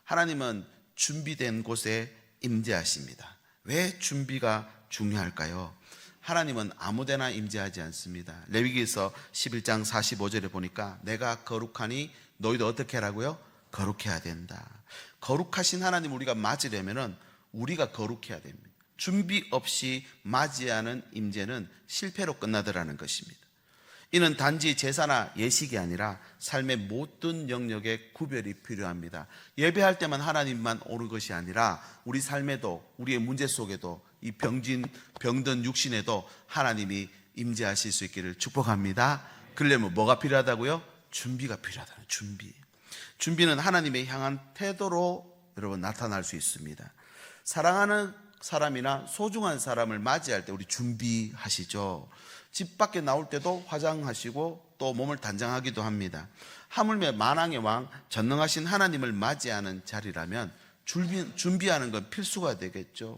하나님은 준비된 곳에 임재하십니다. 왜 준비가 중요할까요? 하나님은 아무데나 임재하지 않습니다. 레위기에서 11장 45절에 보니까 내가 거룩하니 너희도 어떻게 하라고요? 거룩해야 된다. 거룩하신 하나님 우리가 맞으려면 우리가 거룩해야 됩니다. 준비 없이 맞이하는 임재는 실패로 끝나더라는 것입니다. 이는 단지 제사나 예식이 아니라 삶의 모든 영역에 구별이 필요합니다. 예배할 때만 하나님만 오는 것이 아니라 우리 삶에도 우리의 문제 속에도 이 병든 육신에도 하나님이 임재하실 수 있기를 축복합니다. 그러려면 뭐가 필요하다고요? 준비가 필요하다는 준비. 준비는 하나님의 향한 태도로 여러분 나타날 수 있습니다. 사랑하는 사람이나 소중한 사람을 맞이할 때 우리 준비하시죠. 집 밖에 나올 때도 화장하시고 또 몸을 단장하기도 합니다. 하물며 만왕의 왕 전능하신 하나님을 맞이하는 자리라면 준비하는 건 필수가 되겠죠.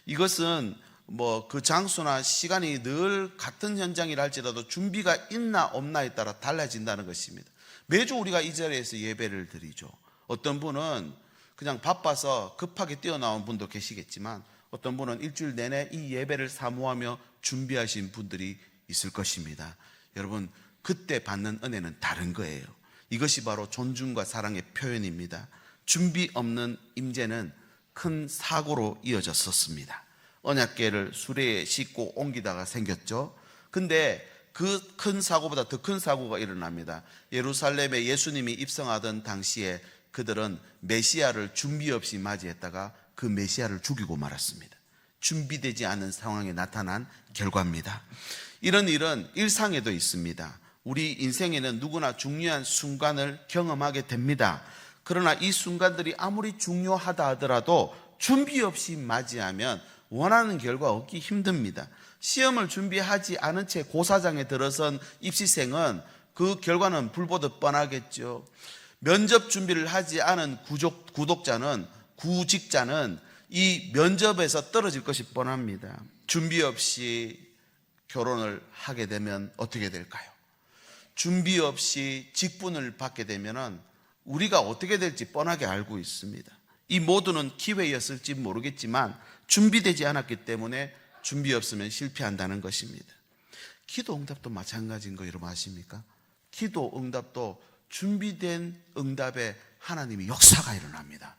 이것은 뭐 그 장소나 시간이 늘 같은 현장이라 할지라도 준비가 있나 없나에 따라 달라진다는 것입니다. 매주 우리가 이 자리에서 예배를 드리죠. 어떤 분은 그냥 바빠서 급하게 뛰어나온 분도 계시겠지만 어떤 분은 일주일 내내 이 예배를 사모하며 준비하신 분들이 있을 것입니다. 여러분 그때 받는 은혜는 다른 거예요. 이것이 바로 존중과 사랑의 표현입니다. 준비 없는 임재는 큰 사고로 이어졌었습니다. 언약궤를 수레에 싣고 옮기다가 생겼죠. 근데 그 큰 사고보다 더 큰 사고가 일어납니다. 예루살렘에 예수님이 입성하던 당시에 그들은 메시아를 준비 없이 맞이했다가 그 메시아를 죽이고 말았습니다. 준비되지 않은 상황에 나타난 결과입니다. 이런 일은 일상에도 있습니다. 우리 인생에는 누구나 중요한 순간을 경험하게 됩니다. 그러나 이 순간들이 아무리 중요하다 하더라도 준비 없이 맞이하면 원하는 결과 얻기 힘듭니다. 시험을 준비하지 않은 채 고사장에 들어선 입시생은 그 결과는 불보듯 뻔하겠죠. 면접 준비를 하지 않은 구직자는 이 면접에서 떨어질 것이 뻔합니다. 준비 없이 결혼을 하게 되면 어떻게 될까요? 준비 없이 직분을 받게 되면 우리가 어떻게 될지 뻔하게 알고 있습니다. 이 모두는 기회였을지 모르겠지만 준비되지 않았기 때문에 준비 없으면 실패한다는 것입니다. 기도 응답도 마찬가지인 거 여러분 아십니까? 기도 응답도 준비된 응답에 하나님의 역사가 일어납니다.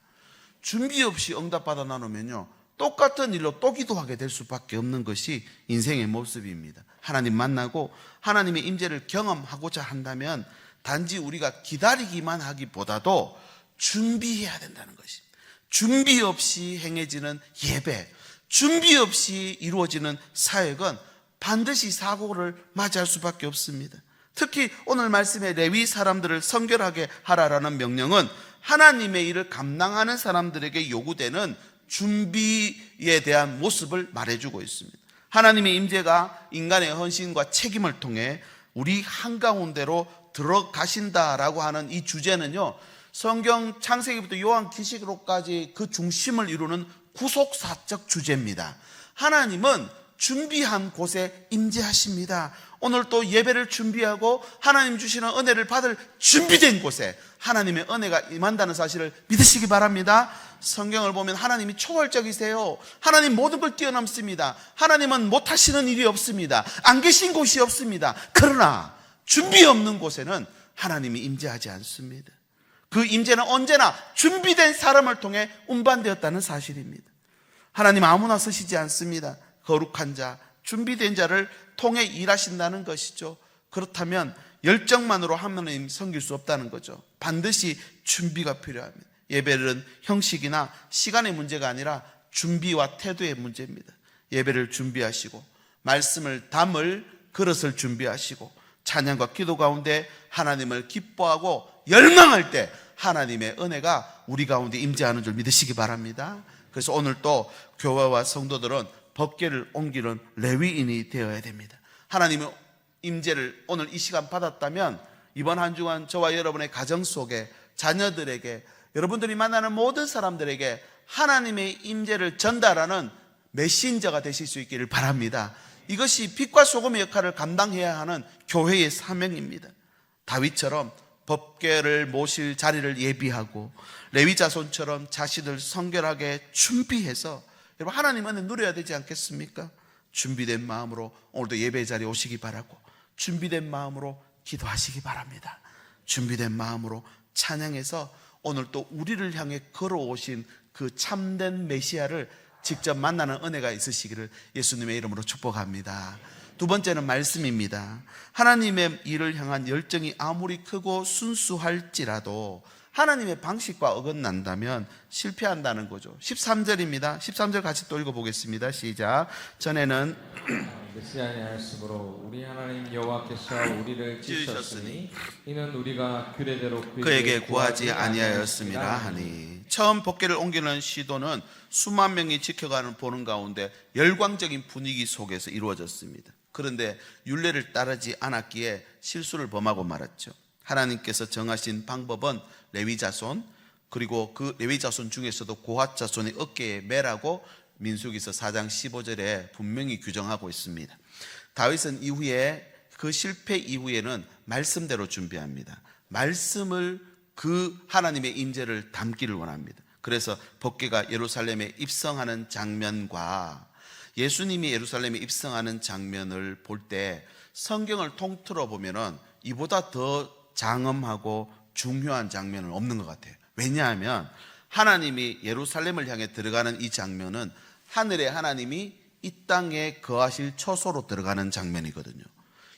준비 없이 응답받아 나누면요 똑같은 일로 또 기도하게 될 수밖에 없는 것이 인생의 모습입니다. 하나님 만나고 하나님의 임재를 경험하고자 한다면 단지 우리가 기다리기만 하기보다도 준비해야 된다는 것입니다. 준비 없이 행해지는 예배, 준비 없이 이루어지는 사역은 반드시 사고를 맞이할 수밖에 없습니다. 특히 오늘 말씀의 레위 사람들을 성결하게 하라라는 명령은 하나님의 일을 감당하는 사람들에게 요구되는 준비에 대한 모습을 말해주고 있습니다. 하나님의 임재가 인간의 헌신과 책임을 통해 우리 한가운데로 들어가신다라고 하는 이 주제는요, 성경 창세기부터 요한계시록까지 그 중심을 이루는 구속사적 주제입니다. 하나님은 준비한 곳에 임재하십니다. 오늘 또 예배를 준비하고 하나님 주시는 은혜를 받을 준비된 곳에 하나님의 은혜가 임한다는 사실을 믿으시기 바랍니다. 성경을 보면 하나님이 초월적이세요. 하나님 모든 걸 뛰어넘습니다. 하나님은 못하시는 일이 없습니다. 안 계신 곳이 없습니다. 그러나 준비 없는 곳에는 하나님이 임재하지 않습니다. 그 임재는 언제나 준비된 사람을 통해 운반되었다는 사실입니다. 하나님 아무나 쓰시지 않습니다. 거룩한 자, 준비된 자를 통해 일하신다는 것이죠. 그렇다면 열정만으로 하나님 섬길 수 없다는 거죠. 반드시 준비가 필요합니다. 예배는 형식이나 시간의 문제가 아니라 준비와 태도의 문제입니다. 예배를 준비하시고 말씀을 담을 그릇을 준비하시고 찬양과 기도 가운데 하나님을 기뻐하고 열망할 때 하나님의 은혜가 우리 가운데 임재하는 줄 믿으시기 바랍니다. 그래서 오늘 또 교회와 성도들은 법궤를 옮기는 레위인이 되어야 됩니다. 하나님의 임재를 오늘 이 시간 받았다면 이번 한 주간 저와 여러분의 가정 속에 자녀들에게 여러분들이 만나는 모든 사람들에게 하나님의 임재를 전달하는 메신저가 되실 수 있기를 바랍니다. 이것이 빛과 소금의 역할을 감당해야 하는 교회의 사명입니다. 다윗처럼 법궤를 모실 자리를 예비하고 레위 자손처럼 자신을 성결하게 준비해서 여러분 하나님 은혜 누려야 되지 않겠습니까? 준비된 마음으로 오늘도 예배 자리에 오시기 바라고 준비된 마음으로 기도하시기 바랍니다. 준비된 마음으로 찬양해서 오늘 또 우리를 향해 걸어오신 그 참된 메시아를 직접 만나는 은혜가 있으시기를 예수님의 이름으로 축복합니다. 두 번째는 말씀입니다. 하나님의 일을 향한 열정이 아무리 크고 순수할지라도 하나님의 방식과 어긋난다면 실패한다는 거죠. 13절입니다. 13절 같이 또 읽어보겠습니다. 시작. 전에는 메시아 하였으므로 우리 하나님 여호와께서 우리를 지으셨으니 이는 우리가 규례대로 그에게 구하지 아니하였음이라 하니. 처음 법궤를 옮기는 시도는 수만 명이 지켜가는 보는 가운데 열광적인 분위기 속에서 이루어졌습니다. 그런데 율례를 따르지 않았기에 실수를 범하고 말았죠. 하나님께서 정하신 방법은 레위 자손, 그리고 그 레위 자손 중에서도 고핫 자손의 어깨에 매라고 민수기서 4장 15절에 분명히 규정하고 있습니다. 다윗은 이후에 그 실패 이후에는 말씀대로 준비합니다. 말씀을 그 하나님의 임재를 담기를 원합니다. 그래서 법궤가 예루살렘에 입성하는 장면과 예수님이 예루살렘에 입성하는 장면을 볼 때 성경을 통틀어 보면은 이보다 더 장엄하고 중요한 장면은 없는 것 같아요. 왜냐하면 하나님이 예루살렘을 향해 들어가는 이 장면은 하늘의 하나님이 이 땅에 거하실 처소로 들어가는 장면이거든요.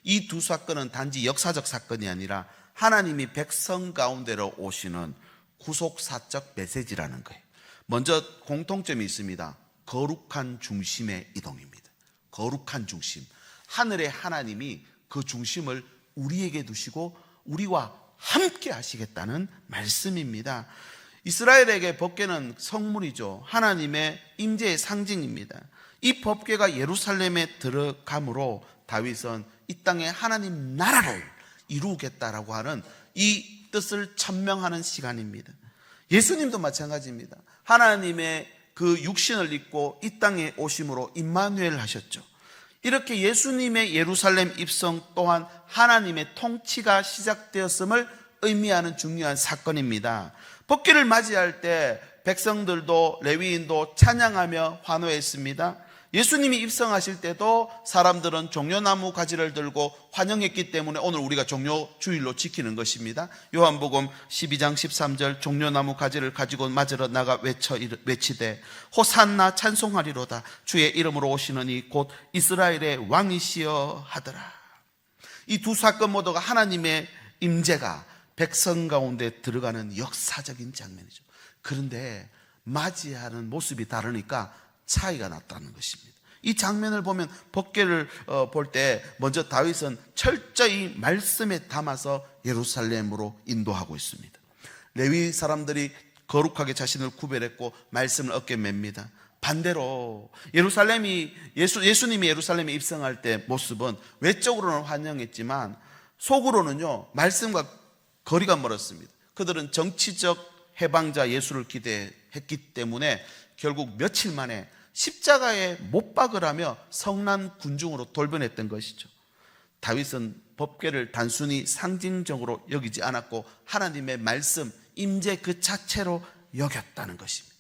이 두 사건은 단지 역사적 사건이 아니라 하나님이 백성 가운데로 오시는 구속사적 메시지라는 거예요. 먼저 공통점이 있습니다. 거룩한 중심의 이동입니다. 거룩한 중심. 하늘의 하나님이 그 중심을 우리에게 두시고 우리와 함께 하시겠다는 말씀입니다. 이스라엘에게 법궤는 성물이죠. 하나님의 임재의 상징입니다. 이 법궤가 예루살렘에 들어감으로 다윗은 이 땅에 하나님 나라를 이루겠다라고 하는 이 뜻을 천명하는 시간입니다. 예수님도 마찬가지입니다. 하나님의 그 육신을 입고 이 땅에 오심으로 임마누엘 하셨죠. 이렇게 예수님의 예루살렘 입성 또한 하나님의 통치가 시작되었음을 의미하는 중요한 사건입니다. 법궤를 맞이할 때 백성들도 레위인도 찬양하며 환호했습니다. 예수님이 입성하실 때도 사람들은 종려나무 가지를 들고 환영했기 때문에 오늘 우리가 종려주일로 지키는 것입니다. 요한복음 12장 13절 종려나무 가지를 가지고 맞으러 나가 외치되 호산나 찬송하리로다 주의 이름으로 오시는 이 곧 이스라엘의 왕이시여 하더라. 이 두 사건 모두가 하나님의 임재가 백성 가운데 들어가는 역사적인 장면이죠. 그런데 맞이하는 모습이 다르니까 차이가 났다는 것입니다. 이 장면을 보면 법궤를 볼 때 먼저 다윗은 철저히 말씀에 담아서 예루살렘으로 인도하고 있습니다. 레위 사람들이 거룩하게 자신을 구별했고 말씀을 어깨에 맵니다. 반대로 예수님이 예루살렘에 입성할 때 모습은 외적으로는 환영했지만 속으로는요 말씀과 거리가 멀었습니다. 그들은 정치적 해방자 예수를 기대했기 때문에 결국 며칠 만에 십자가에 못 박으라며 성난 군중으로 돌변했던 것이죠. 다윗은 법궤를 단순히 상징적으로 여기지 않았고 하나님의 말씀, 임재 그 자체로 여겼다는 것입니다.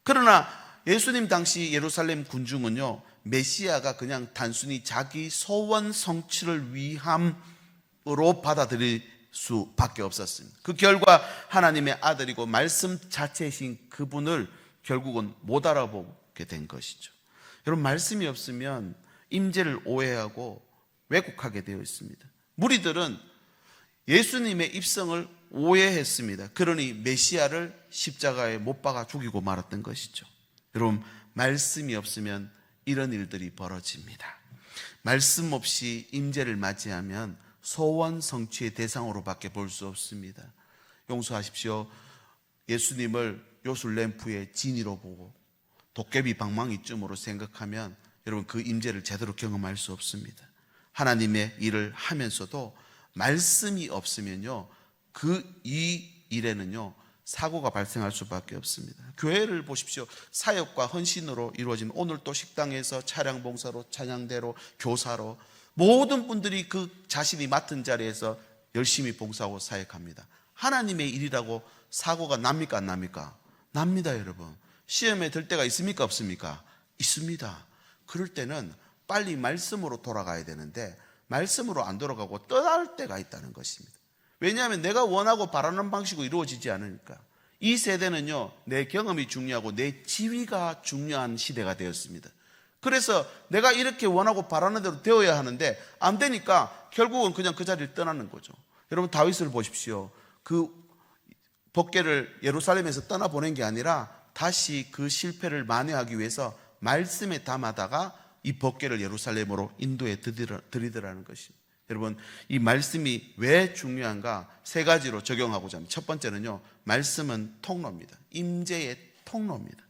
그러나 예수님 당시 예루살렘 군중은요 메시아가 그냥 단순히 자기 소원 성취를 위함으로 받아들일 수밖에 없었습니다. 그 결과 하나님의 아들이고 말씀 자체이신 그분을 결국은 못 알아보게 된 것이죠. 여러분 말씀이 없으면 임재를 오해하고 왜곡하게 되어 있습니다. 무리들은 예수님의 입성을 오해했습니다. 그러니 메시아를 십자가에 못 박아 죽이고 말았던 것이죠. 여러분 말씀이 없으면 이런 일들이 벌어집니다. 말씀 없이 임재를 맞이하면 소원 성취의 대상으로밖에 볼 수 없습니다. 용서하십시오. 예수님을 요술램프의 진이로 보고 도깨비 방망이쯤으로 생각하면 여러분 그 임재를 제대로 경험할 수 없습니다. 하나님의 일을 하면서도 말씀이 없으면요, 이 일에는요 사고가 발생할 수밖에 없습니다. 교회를 보십시오. 사역과 헌신으로 이루어진, 오늘 또 식당에서 차량 봉사로, 찬양대로, 교사로 모든 분들이 그 자신이 맡은 자리에서 열심히 봉사하고 사역합니다. 하나님의 일이라고 사고가 납니까 안 납니까? 납니다. 여러분, 시험에 들 때가 있습니까 없습니까? 있습니다. 그럴 때는 빨리 말씀으로 돌아가야 되는데 말씀으로 안 돌아가고 떠날 때가 있다는 것입니다. 왜냐하면 내가 원하고 바라는 방식으로 이루어지지 않으니까. 이 세대는요, 내 경험이 중요하고 내 지위가 중요한 시대가 되었습니다. 그래서 내가 이렇게 원하고 바라는 대로 되어야 하는데 안 되니까 결국은 그냥 그 자리를 떠나는 거죠. 여러분, 다윗을 보십시오. 그 법궤를 예루살렘에서 떠나보낸 게 아니라 다시 그 실패를 만회하기 위해서 말씀에 담아다가 이 법궤를 예루살렘으로 인도에 들이더라는 것입니다. 여러분, 이 말씀이 왜 중요한가 세 가지로 적용하고자 합니다. 첫 번째는요, 말씀은 통로입니다. 임재의 통로입니다.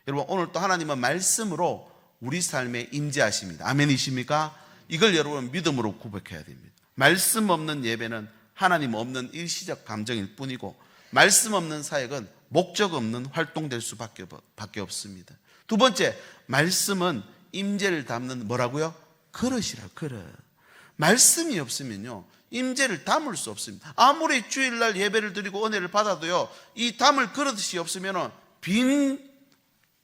여러분, 오늘 또 하나님은 말씀으로 우리 삶에 임재하십니다. 아멘이십니까? 이걸 여러분 믿음으로 고백해야 됩니다. 말씀 없는 예배는 하나님 없는 일시적 감정일 뿐이고, 말씀 없는 사역은 목적 없는 활동될 수밖에 없습니다. 두 번째, 말씀은 임재를 담는 뭐라고요? 그릇이라, 그릇. 말씀이 없으면요, 임재를 담을 수 없습니다. 아무리 주일날 예배를 드리고 은혜를 받아도요, 이 담을 그릇이 없으면 빈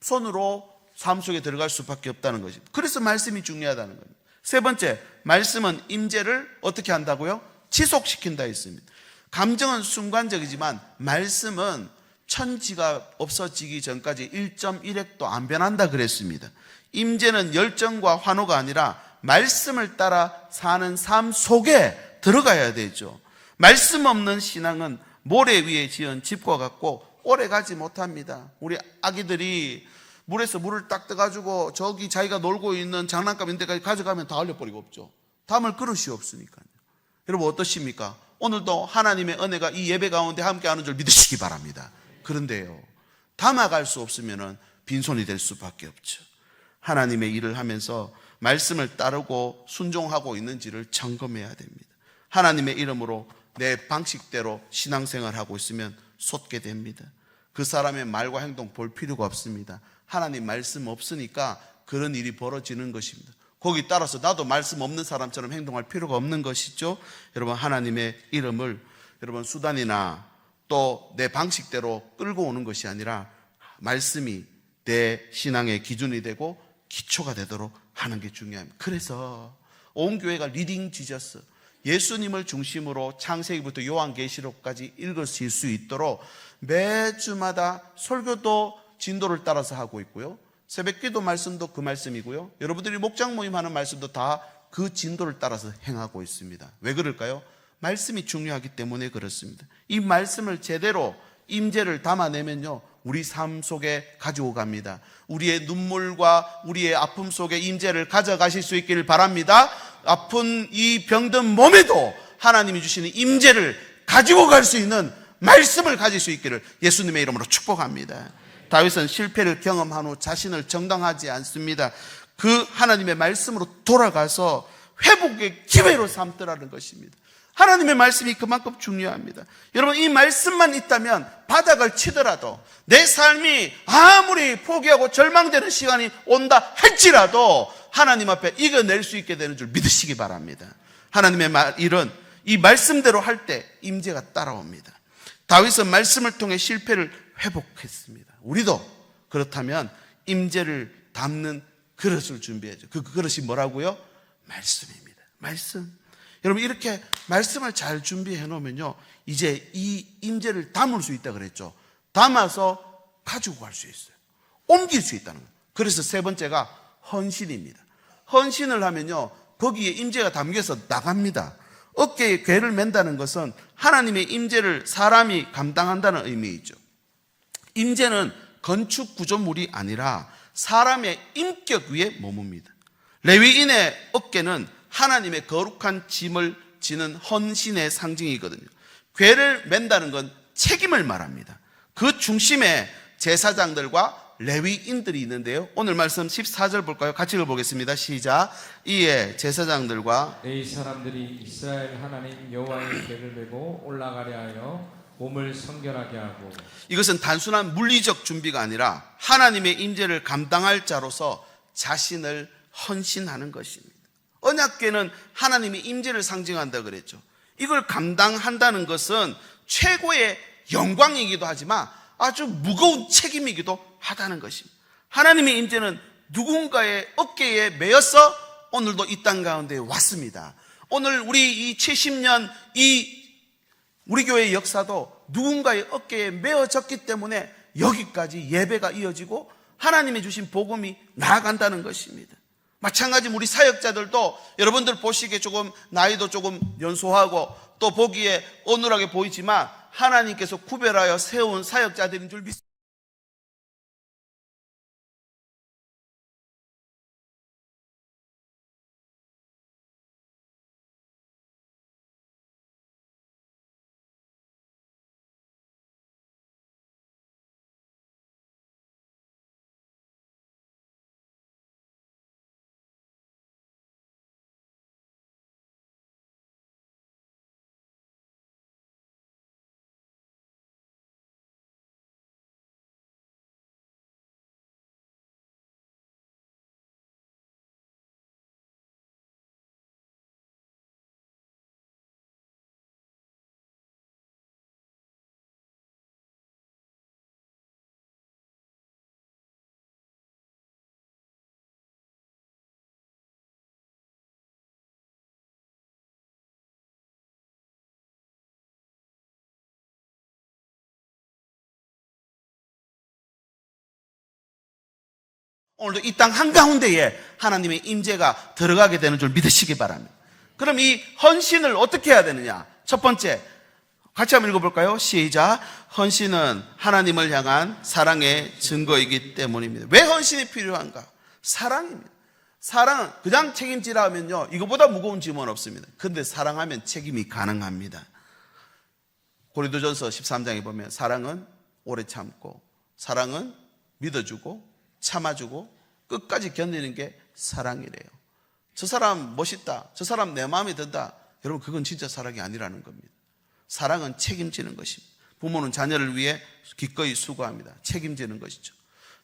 손으로 삶 속에 들어갈 수밖에 없다는 것입니다. 그래서 말씀이 중요하다는 겁니다. 세 번째, 말씀은 임재를 어떻게 한다고요? 지속시킨다 했습니다. 감정은 순간적이지만 말씀은 천지가 없어지기 전까지 1.1획도 안 변한다 그랬습니다. 임재는 열정과 환호가 아니라 말씀을 따라 사는 삶 속에 들어가야 되죠. 말씀 없는 신앙은 모래 위에 지은 집과 같고 오래 가지 못합니다. 우리 아기들이 물에서 물을 딱 떠가지고 저기 자기가 놀고 있는 장난감 있는 데까지 가져가면 다 흘려버리고 없죠. 담을 그릇이 없으니까요. 여러분 어떠십니까? 오늘도 하나님의 은혜가 이 예배 가운데 함께하는 줄 믿으시기 바랍니다. 그런데요, 담아갈 수 없으면 빈손이 될 수밖에 없죠. 하나님의 일을 하면서 말씀을 따르고 순종하고 있는지를 점검해야 됩니다. 하나님의 이름으로 내 방식대로 신앙생활하고 있으면 솟게 됩니다. 그 사람의 말과 행동 볼 필요가 없습니다. 하나님 말씀 없으니까 그런 일이 벌어지는 것입니다. 거기 따라서 나도 말씀 없는 사람처럼 행동할 필요가 없는 것이죠. 여러분, 하나님의 이름을 여러분 수단이나 또 내 방식대로 끌고 오는 것이 아니라 말씀이 내 신앙의 기준이 되고 기초가 되도록 하는 게 중요합니다. 그래서 온 교회가 리딩 지저스, 예수님을 중심으로 창세기부터 요한계시록까지 읽으실 수 있도록 매주마다 설교도 진도를 따라서 하고 있고요, 새벽기도 말씀도 그 말씀이고요, 여러분들이 목장 모임하는 말씀도 다 그 진도를 따라서 행하고 있습니다. 왜 그럴까요? 말씀이 중요하기 때문에 그렇습니다. 이 말씀을 제대로 임재를 담아내면요, 우리 삶 속에 가지고 갑니다. 우리의 눈물과 우리의 아픔 속에 임재를 가져가실 수 있기를 바랍니다. 아픈 이 병든 몸에도 하나님이 주시는 임재를 가지고 갈 수 있는 말씀을 가질 수 있기를 예수님의 이름으로 축복합니다. 다윗은 실패를 경험한 후 자신을 정당하지 않습니다. 그 하나님의 말씀으로 돌아가서 회복의 기회로 삼더라는 것입니다. 하나님의 말씀이 그만큼 중요합니다. 여러분, 이 말씀만 있다면 바닥을 치더라도, 내 삶이 아무리 포기하고 절망되는 시간이 온다 할지라도 하나님 앞에 이겨낼 수 있게 되는 줄 믿으시기 바랍니다. 하나님의 일은 이 말씀대로 할 때 임재가 따라옵니다. 다윗은 말씀을 통해 실패를 회복했습니다. 우리도 그렇다면 임재를 담는 그릇을 준비해야죠. 그 그릇이 뭐라고요? 말씀입니다. 말씀. 여러분, 이렇게 말씀을 잘 준비해 놓으면요, 이제 이 임재를 담을 수 있다 그랬죠. 담아서 가지고 갈 수 있어요. 옮길 수 있다는 거예요. 그래서 세 번째가 헌신입니다. 헌신을 하면요, 거기에 임재가 담겨서 나갑니다. 어깨에 궤를 맨다는 것은 하나님의 임재를 사람이 감당한다는 의미이죠. 임재는 건축 구조물이 아니라 사람의 인격 위에 머뭅니다. 레위인의 어깨는 하나님의 거룩한 짐을 지는 헌신의 상징이거든요. 궤를 맨다는 건 책임을 말합니다. 그 중심에 제사장들과 레위인들이 있는데요. 오늘 말씀 14절 볼까요? 같이 읽어보겠습니다. 시작. 이에 제사장들과 이 사람들이 이스라엘 하나님 여호와의 궤를 메고 올라가려 하여 몸을 성결하게 하고, 이것은 단순한 물리적 준비가 아니라 하나님의 임재를 감당할 자로서 자신을 헌신하는 것입니다. 언약궤는 하나님의 임재를 상징한다 그랬죠. 이걸 감당한다는 것은 최고의 영광이기도 하지만 아주 무거운 책임이기도 하다는 것입니다. 하나님의 임재는 누군가의 어깨에 매여서 오늘도 이 땅 가운데 왔습니다. 오늘 우리 이 70년 우리 교회의 역사도 누군가의 어깨에 매어졌기 때문에 여기까지 예배가 이어지고 하나님이 주신 복음이 나아간다는 것입니다. 마찬가지 우리 사역자들도 여러분들 보시기에 조금 나이도 조금 연소하고 또 보기에 어눌하게 보이지만 하나님께서 구별하여 세운 사역자들인 줄 믿습니다. 오늘도 이 땅 한가운데에 하나님의 임재가 들어가게 되는 줄 믿으시기 바랍니다. 그럼 이 헌신을 어떻게 해야 되느냐? 첫 번째, 같이 한번 읽어볼까요? 시작. 헌신은 하나님을 향한 사랑의 증거이기 때문입니다. 왜 헌신이 필요한가? 사랑입니다. 사랑은 그냥 책임지라 하면요, 이거보다 무거운 짐은 없습니다. 그런데 사랑하면 책임이 가능합니다. 고린도전서 13장에 보면 사랑은 오래 참고, 사랑은 믿어주고, 참아주고, 끝까지 견디는 게 사랑이래요. 저 사람 멋있다, 저 사람 내 마음에 든다, 여러분 그건 진짜 사랑이 아니라는 겁니다. 사랑은 책임지는 것입니다. 부모는 자녀를 위해 기꺼이 수고합니다. 책임지는 것이죠.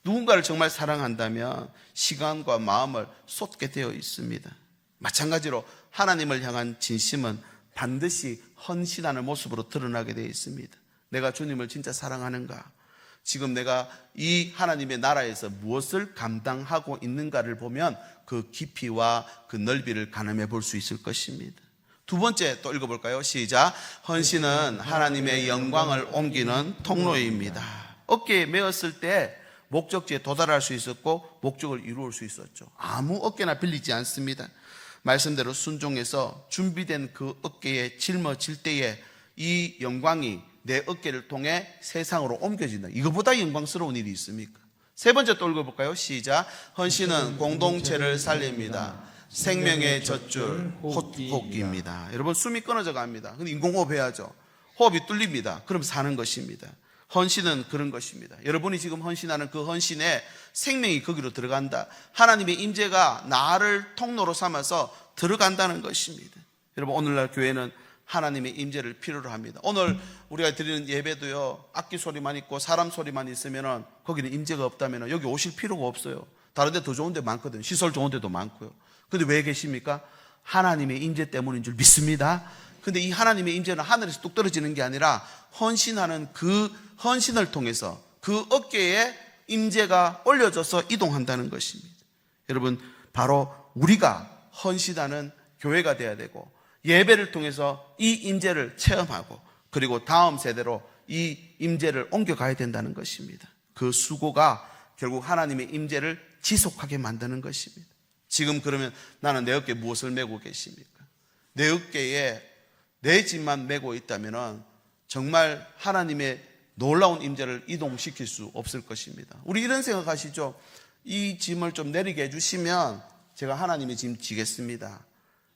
누군가를 정말 사랑한다면 시간과 마음을 쏟게 되어 있습니다. 마찬가지로 하나님을 향한 진심은 반드시 헌신하는 모습으로 드러나게 되어 있습니다. 내가 주님을 진짜 사랑하는가? 지금 내가 이 하나님의 나라에서 무엇을 감당하고 있는가를 보면 그 깊이와 그 넓이를 가늠해 볼 수 있을 것입니다. 두 번째 또 읽어볼까요? 시작. 헌신은 하나님의 영광을 옮기는 통로입니다. 어깨에 메었을 때 목적지에 도달할 수 있었고 목적을 이루올 수 있었죠. 아무 어깨나 빌리지 않습니다. 말씀대로 순종해서 준비된 그 어깨에 짊어질 때에 이 영광이 내 어깨를 통해 세상으로 옮겨진다. 이거보다 영광스러운 일이 있습니까? 세 번째 또 읽어볼까요? 시작. 헌신은 공동체를 살립니다. 생명의 젖줄 호흡기입니다. 여러분 숨이 끊어져 갑니다. 근데 인공호흡 해야죠. 호흡이 뚫립니다. 그럼 사는 것입니다. 헌신은 그런 것입니다. 여러분이 지금 헌신하는 그 헌신에 생명이 거기로 들어간다. 하나님의 임재가 나를 통로로 삼아서 들어간다는 것입니다. 여러분 오늘날 교회는 하나님의 임재를 필요로 합니다. 오늘 우리가 드리는 예배도요, 악기 소리만 있고 사람 소리만 있으면 거기는 임재가 없다면 여기 오실 필요가 없어요. 다른 데 더 좋은 데 많거든요. 시설 좋은 데도 많고요. 근데 왜 계십니까? 하나님의 임재 때문인 줄 믿습니다. 근데 이 하나님의 임재는 하늘에서 뚝 떨어지는 게 아니라 헌신하는 그 헌신을 통해서 그 어깨에 임재가 올려져서 이동한다는 것입니다. 여러분 바로 우리가 헌신하는 교회가 돼야 되고 예배를 통해서 이 임재를 체험하고 그리고 다음 세대로 이 임재를 옮겨가야 된다는 것입니다. 그 수고가 결국 하나님의 임재를 지속하게 만드는 것입니다. 지금 그러면 나는 내 어깨에 무엇을 메고 계십니까? 내 어깨에 내 짐만 메고 있다면 정말 하나님의 놀라운 임재를 이동시킬 수 없을 것입니다. 우리 이런 생각하시죠? 이 짐을 좀 내리게 해주시면 제가 하나님의 짐 지겠습니다.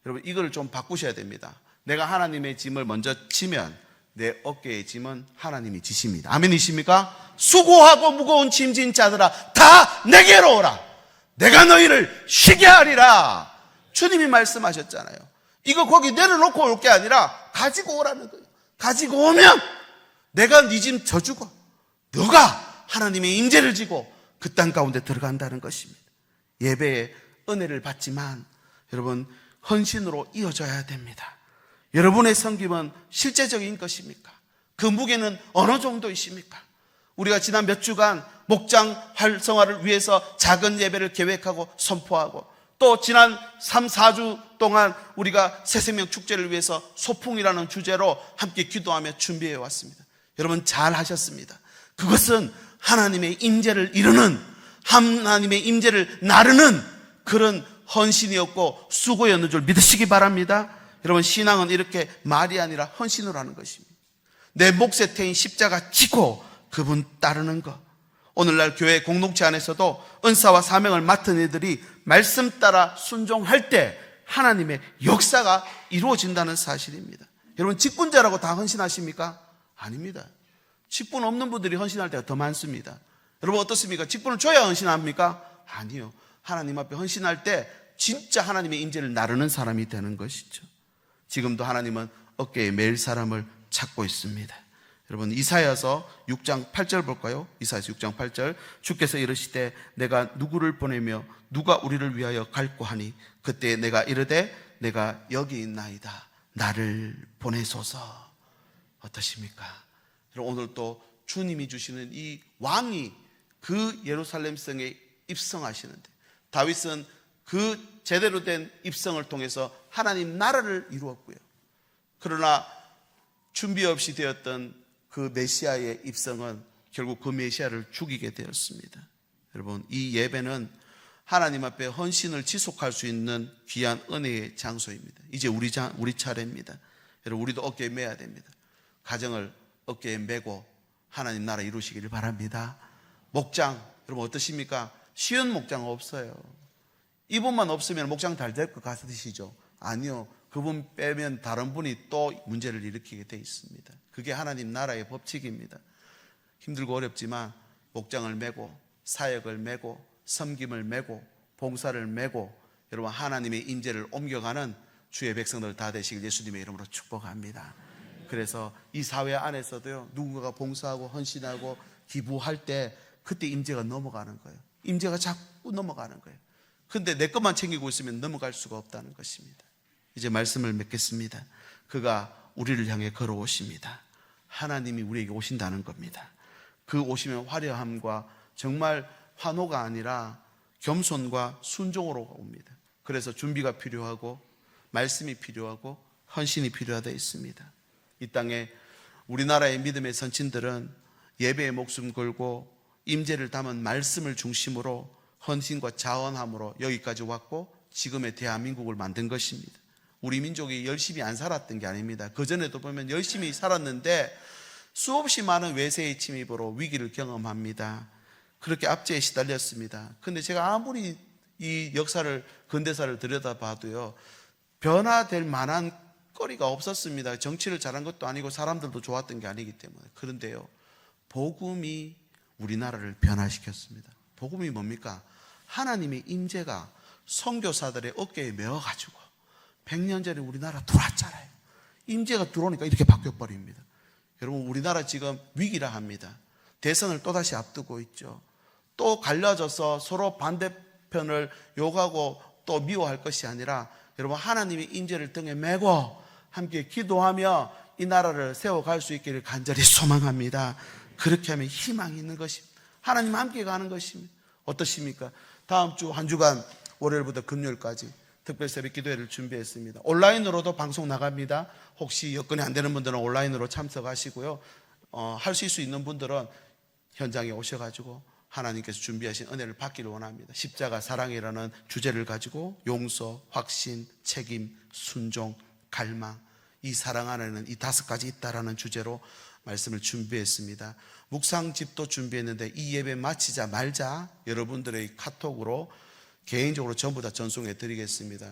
여러분, 이걸 좀 바꾸셔야 됩니다. 내가 하나님의 짐을 먼저 지면 내 어깨의 짐은 하나님이 지십니다. 아멘이십니까? 수고하고 무거운 짐진 자들아 다 내게로 오라. 내가 너희를 쉬게 하리라. 주님이 말씀하셨잖아요. 이거 거기 내려놓고 올 게 아니라 가지고 오라는 거예요. 가지고 오면 내가 네 짐 져주고 너가 하나님의 임재를 지고 그 땅 가운데 들어간다는 것입니다. 예배에 은혜를 받지만 여러분, 헌신으로 이어져야 됩니다. 여러분의 섬김은 실제적인 것입니까? 그 무게는 어느 정도이십니까? 우리가 지난 몇 주간 목장 활성화를 위해서 작은 예배를 계획하고 선포하고, 또 지난 3, 4주 동안 우리가 새생명 축제를 위해서 소풍이라는 주제로 함께 기도하며 준비해 왔습니다. 여러분, 잘 하셨습니다. 그것은 하나님의 임재를 이루는, 하나님의 임재를 나르는 그런 헌신이었고 수고였는 줄 믿으시기 바랍니다. 여러분, 신앙은 이렇게 말이 아니라 헌신으로 하는 것입니다. 내 몫에 태인 십자가 지고 그분 따르는 것. 오늘날 교회 공동체 안에서도 은사와 사명을 맡은 이들이 말씀 따라 순종할 때 하나님의 역사가 이루어진다는 사실입니다. 여러분, 직분자라고 다 헌신하십니까? 아닙니다. 직분 없는 분들이 헌신할 때가 더 많습니다. 여러분, 어떻습니까? 직분을 줘야 헌신합니까? 아니요. 하나님 앞에 헌신할 때 진짜 하나님의 임재를 나르는 사람이 되는 것이죠. 지금도 하나님은 어깨에 매일 사람을 찾고 있습니다. 여러분, 이사야서 6장 8절 볼까요? 이사야서 6장 8절. 주께서 이르시되 내가 누구를 보내며 누가 우리를 위하여 갈고 하니 그때 내가 이르되 내가 여기 있나이다. 나를 보내소서. 어떠십니까? 여러분, 오늘 또 주님이 주시는 이 왕이 그 예루살렘 성에 입성하시는데, 다윗은 그 제대로 된 입성을 통해서 하나님 나라를 이루었고요. 그러나 준비 없이 되었던 그 메시아의 입성은 결국 그 메시아를 죽이게 되었습니다. 여러분, 이 예배는 하나님 앞에 헌신을 지속할 수 있는 귀한 은혜의 장소입니다. 이제 우리 차례입니다. 여러분, 우리도 어깨에 매야 됩니다. 가정을 어깨에 메고 하나님 나라 이루시기를 바랍니다. 목장, 여러분 어떠십니까? 쉬운 목장 없어요. 이분만 없으면 목장 잘 될 것 같으시죠? 아니요. 그분 빼면 다른 분이 또 문제를 일으키게 돼 있습니다. 그게 하나님 나라의 법칙입니다. 힘들고 어렵지만 목장을 메고 사역을 메고 섬김을 메고 봉사를 메고 여러분 하나님의 임재를 옮겨가는 주의 백성들 다 되시길 예수님의 이름으로 축복합니다. 그래서 이 사회 안에서도요, 누군가가 봉사하고 헌신하고 기부할 때 그때 임재가 넘어가는 거예요. 임재가 자꾸 넘어가는 거예요. 근데 내 것만 챙기고 있으면 넘어갈 수가 없다는 것입니다. 이제 말씀을 맺겠습니다. 그가 우리를 향해 걸어오십니다. 하나님이 우리에게 오신다는 겁니다. 그 오시면 화려함과 정말 환호가 아니라 겸손과 순종으로 옵니다. 그래서 준비가 필요하고 말씀이 필요하고 헌신이 필요하다 있습니다. 이 땅에 우리나라의 믿음의 선친들은 예배에 목숨 걸고 임재를 담은 말씀을 중심으로 헌신과 자원함으로 여기까지 왔고 지금의 대한민국을 만든 것입니다. 우리 민족이 열심히 안 살았던 게 아닙니다. 그전에도 보면 열심히 살았는데 수없이 많은 외세의 침입으로 위기를 경험합니다. 그렇게 압제에 시달렸습니다. 그런데 제가 아무리 이 역사를, 근대사를 들여다봐도요, 변화될 만한 거리가 없었습니다. 정치를 잘한 것도 아니고 사람들도 좋았던 게 아니기 때문에. 그런데요, 복음이 우리나라를 변화시켰습니다. 복음이 뭡니까? 하나님의 임재가 선교사들의 어깨에 메어가지고 100년 전에 우리나라 들어왔잖아요. 임재가 들어오니까 이렇게 바뀌어버립니다. 여러분, 우리나라 지금 위기라 합니다. 대선을 또다시 앞두고 있죠. 또 갈라져서 서로 반대편을 욕하고 또 미워할 것이 아니라 여러분, 하나님의 임재를 등에 메고 함께 기도하며 이 나라를 세워갈 수 있기를 간절히 소망합니다. 그렇게 하면 희망이 있는 것입니다. 하나님 함께 가는 것입니다. 어떠십니까? 다음 주 한 주간 월요일부터 금요일까지 특별 새벽 기도회를 준비했습니다. 온라인으로도 방송 나갑니다. 혹시 여건이 안 되는 분들은 온라인으로 참석하시고요. 할 수 있는 분들은 현장에 오셔가지고 하나님께서 준비하신 은혜를 받기를 원합니다. 십자가 사랑이라는 주제를 가지고 용서, 확신, 책임, 순종, 갈망, 이 사랑 안에는 이 5가지 있다라는 주제로 말씀을 준비했습니다. 묵상집도 준비했는데 이 예배 마치자 말자 여러분들의 카톡으로 개인적으로 전부 다 전송해 드리겠습니다.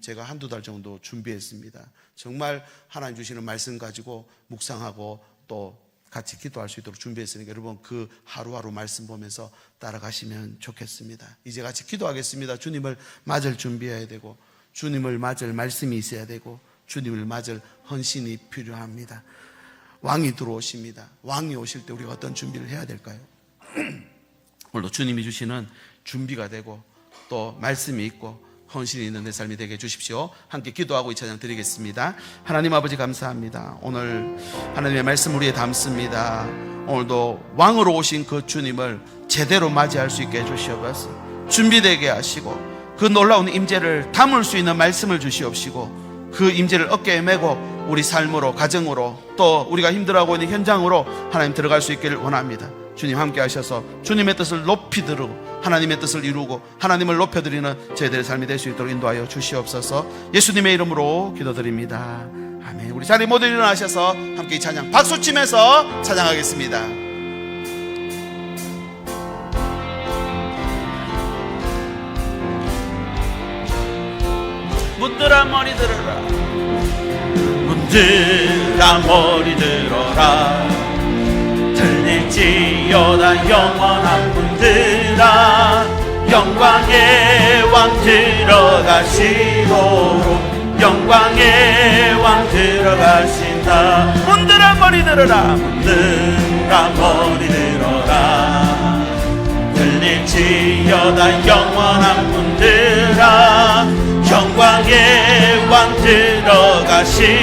제가 한두 달 정도 준비했습니다. 정말 하나님 주시는 말씀 가지고 묵상하고 또 같이 기도할 수 있도록 준비했으니까 여러분 그 하루하루 말씀 보면서 따라가시면 좋겠습니다. 이제 같이 기도하겠습니다. 주님을 맞을 준비해야 되고, 주님을 맞을 말씀이 있어야 되고, 주님을 맞을 헌신이 필요합니다. 왕이 들어오십니다. 왕이 오실 때 우리가 어떤 준비를 해야 될까요? 오늘도 주님이 주시는 준비가 되고 또 말씀이 있고 헌신이 있는 내 삶이 되게 해주십시오. 함께 기도하고 이 찬양 드리겠습니다. 하나님 아버지 감사합니다. 오늘 하나님의 말씀 우리에 담습니다. 오늘도 왕으로 오신 그 주님을 제대로 맞이할 수 있게 해주시옵소서. 준비되게 하시고 그 놀라운 임재를 담을 수 있는 말씀을 주시옵시고 그 임재를 어깨에 메고 우리 삶으로, 가정으로, 또 우리가 힘들어하고 있는 현장으로 하나님 들어갈 수 있기를 원합니다. 주님 함께 하셔서 주님의 뜻을 높이 들고 하나님의 뜻을 이루고 하나님을 높여드리는 저희들의 삶이 될 수 있도록 인도하여 주시옵소서. 예수님의 이름으로 기도드립니다. 아멘. 우리 자리 모두 일어나셔서 함께 이 찬양 박수치면서 찬양하겠습니다. 문들아 머리 들어라, 문들아 머리 들어라, 들릴지어다 영원한 문들아, 영광의 왕 들어가시도록 영광의 왕 들어가신다. 문들아 머리 들어라, 문들아 머리 들어라, 들릴지어다 영원한 문들아, 영광의 왕 들어가시도록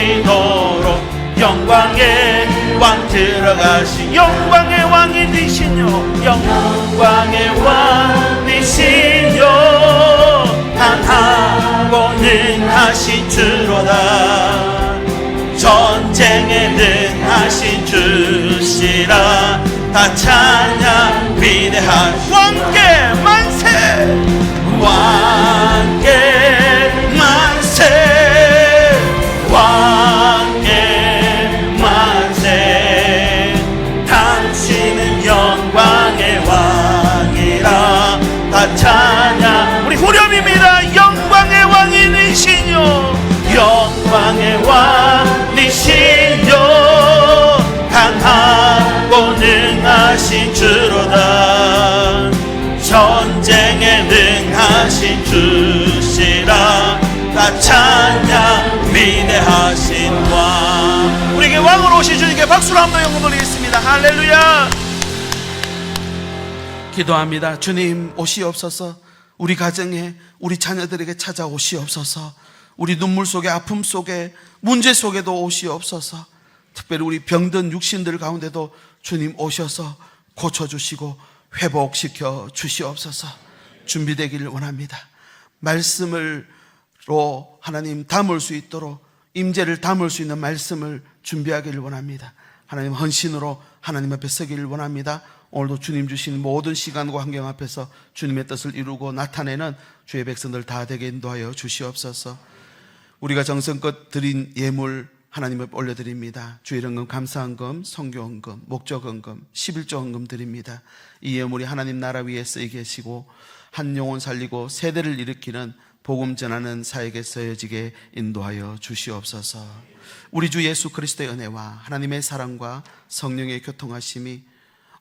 영광의 왕 들어가신 영광의 왕이 되시뇨, 영광의 왕이시뇨, 강하고 능하신 주로다, 전쟁에 능하신 주시라. 다 찬양 위대한 왕께 만세, 왕께 만세, 왕께 만세, 당신은 영광의 왕이라. 다 찬양 우리 후렴입니다. 영광의 왕이시뇨, 영광의 왕이시뇨, 강하고 능하신 주로다, 전쟁에 능하신 주시라. 다 찬양 위대하신 왕. 우리에게 왕으로 오신 주님께 박수로 한번 영광 돌리겠습니다. 할렐루야. 기도합니다. 주님 오시옵소서. 우리 가정에 우리 자녀들에게 찾아오시옵소서. 우리 눈물 속에 아픔 속에 문제 속에도 오시옵소서. 특별히 우리 병든 육신들 가운데도 주님 오셔서 고쳐주시고 회복시켜 주시옵소서. 준비되기를 원합니다. 말씀으로 하나님 담을 수 있도록 임재를 담을 수 있는 말씀을 준비하기를 원합니다. 하나님 헌신으로 하나님 앞에 서기를 원합니다. 오늘도 주님 주신 모든 시간과 환경 앞에서 주님의 뜻을 이루고 나타내는 주의 백성들 다 되게 인도하여 주시옵소서. 우리가 정성껏 드린 예물 하나님 앞에 올려드립니다. 주일헌금, 감사헌금, 성교헌금, 목적헌금, 11조 헌금 드립니다. 이 예물이 하나님 나라 위에 쓰이게 하시고 한 영혼 살리고 세대를 일으키는 복음 전하는 사역에 쓰여지게 인도하여 주시옵소서. 우리 주 예수 그리스도의 은혜와 하나님의 사랑과 성령의 교통하심이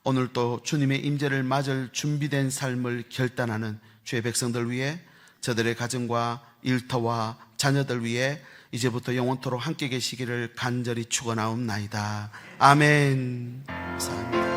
오늘 또 주님의 임재를 맞을 준비된 삶을 결단하는 주의 백성들 위해, 저들의 가정과 일터와 자녀들 위해 이제부터 영원토록 함께 계시기를 간절히 축원하옵나이다. 아멘. 감사합니다.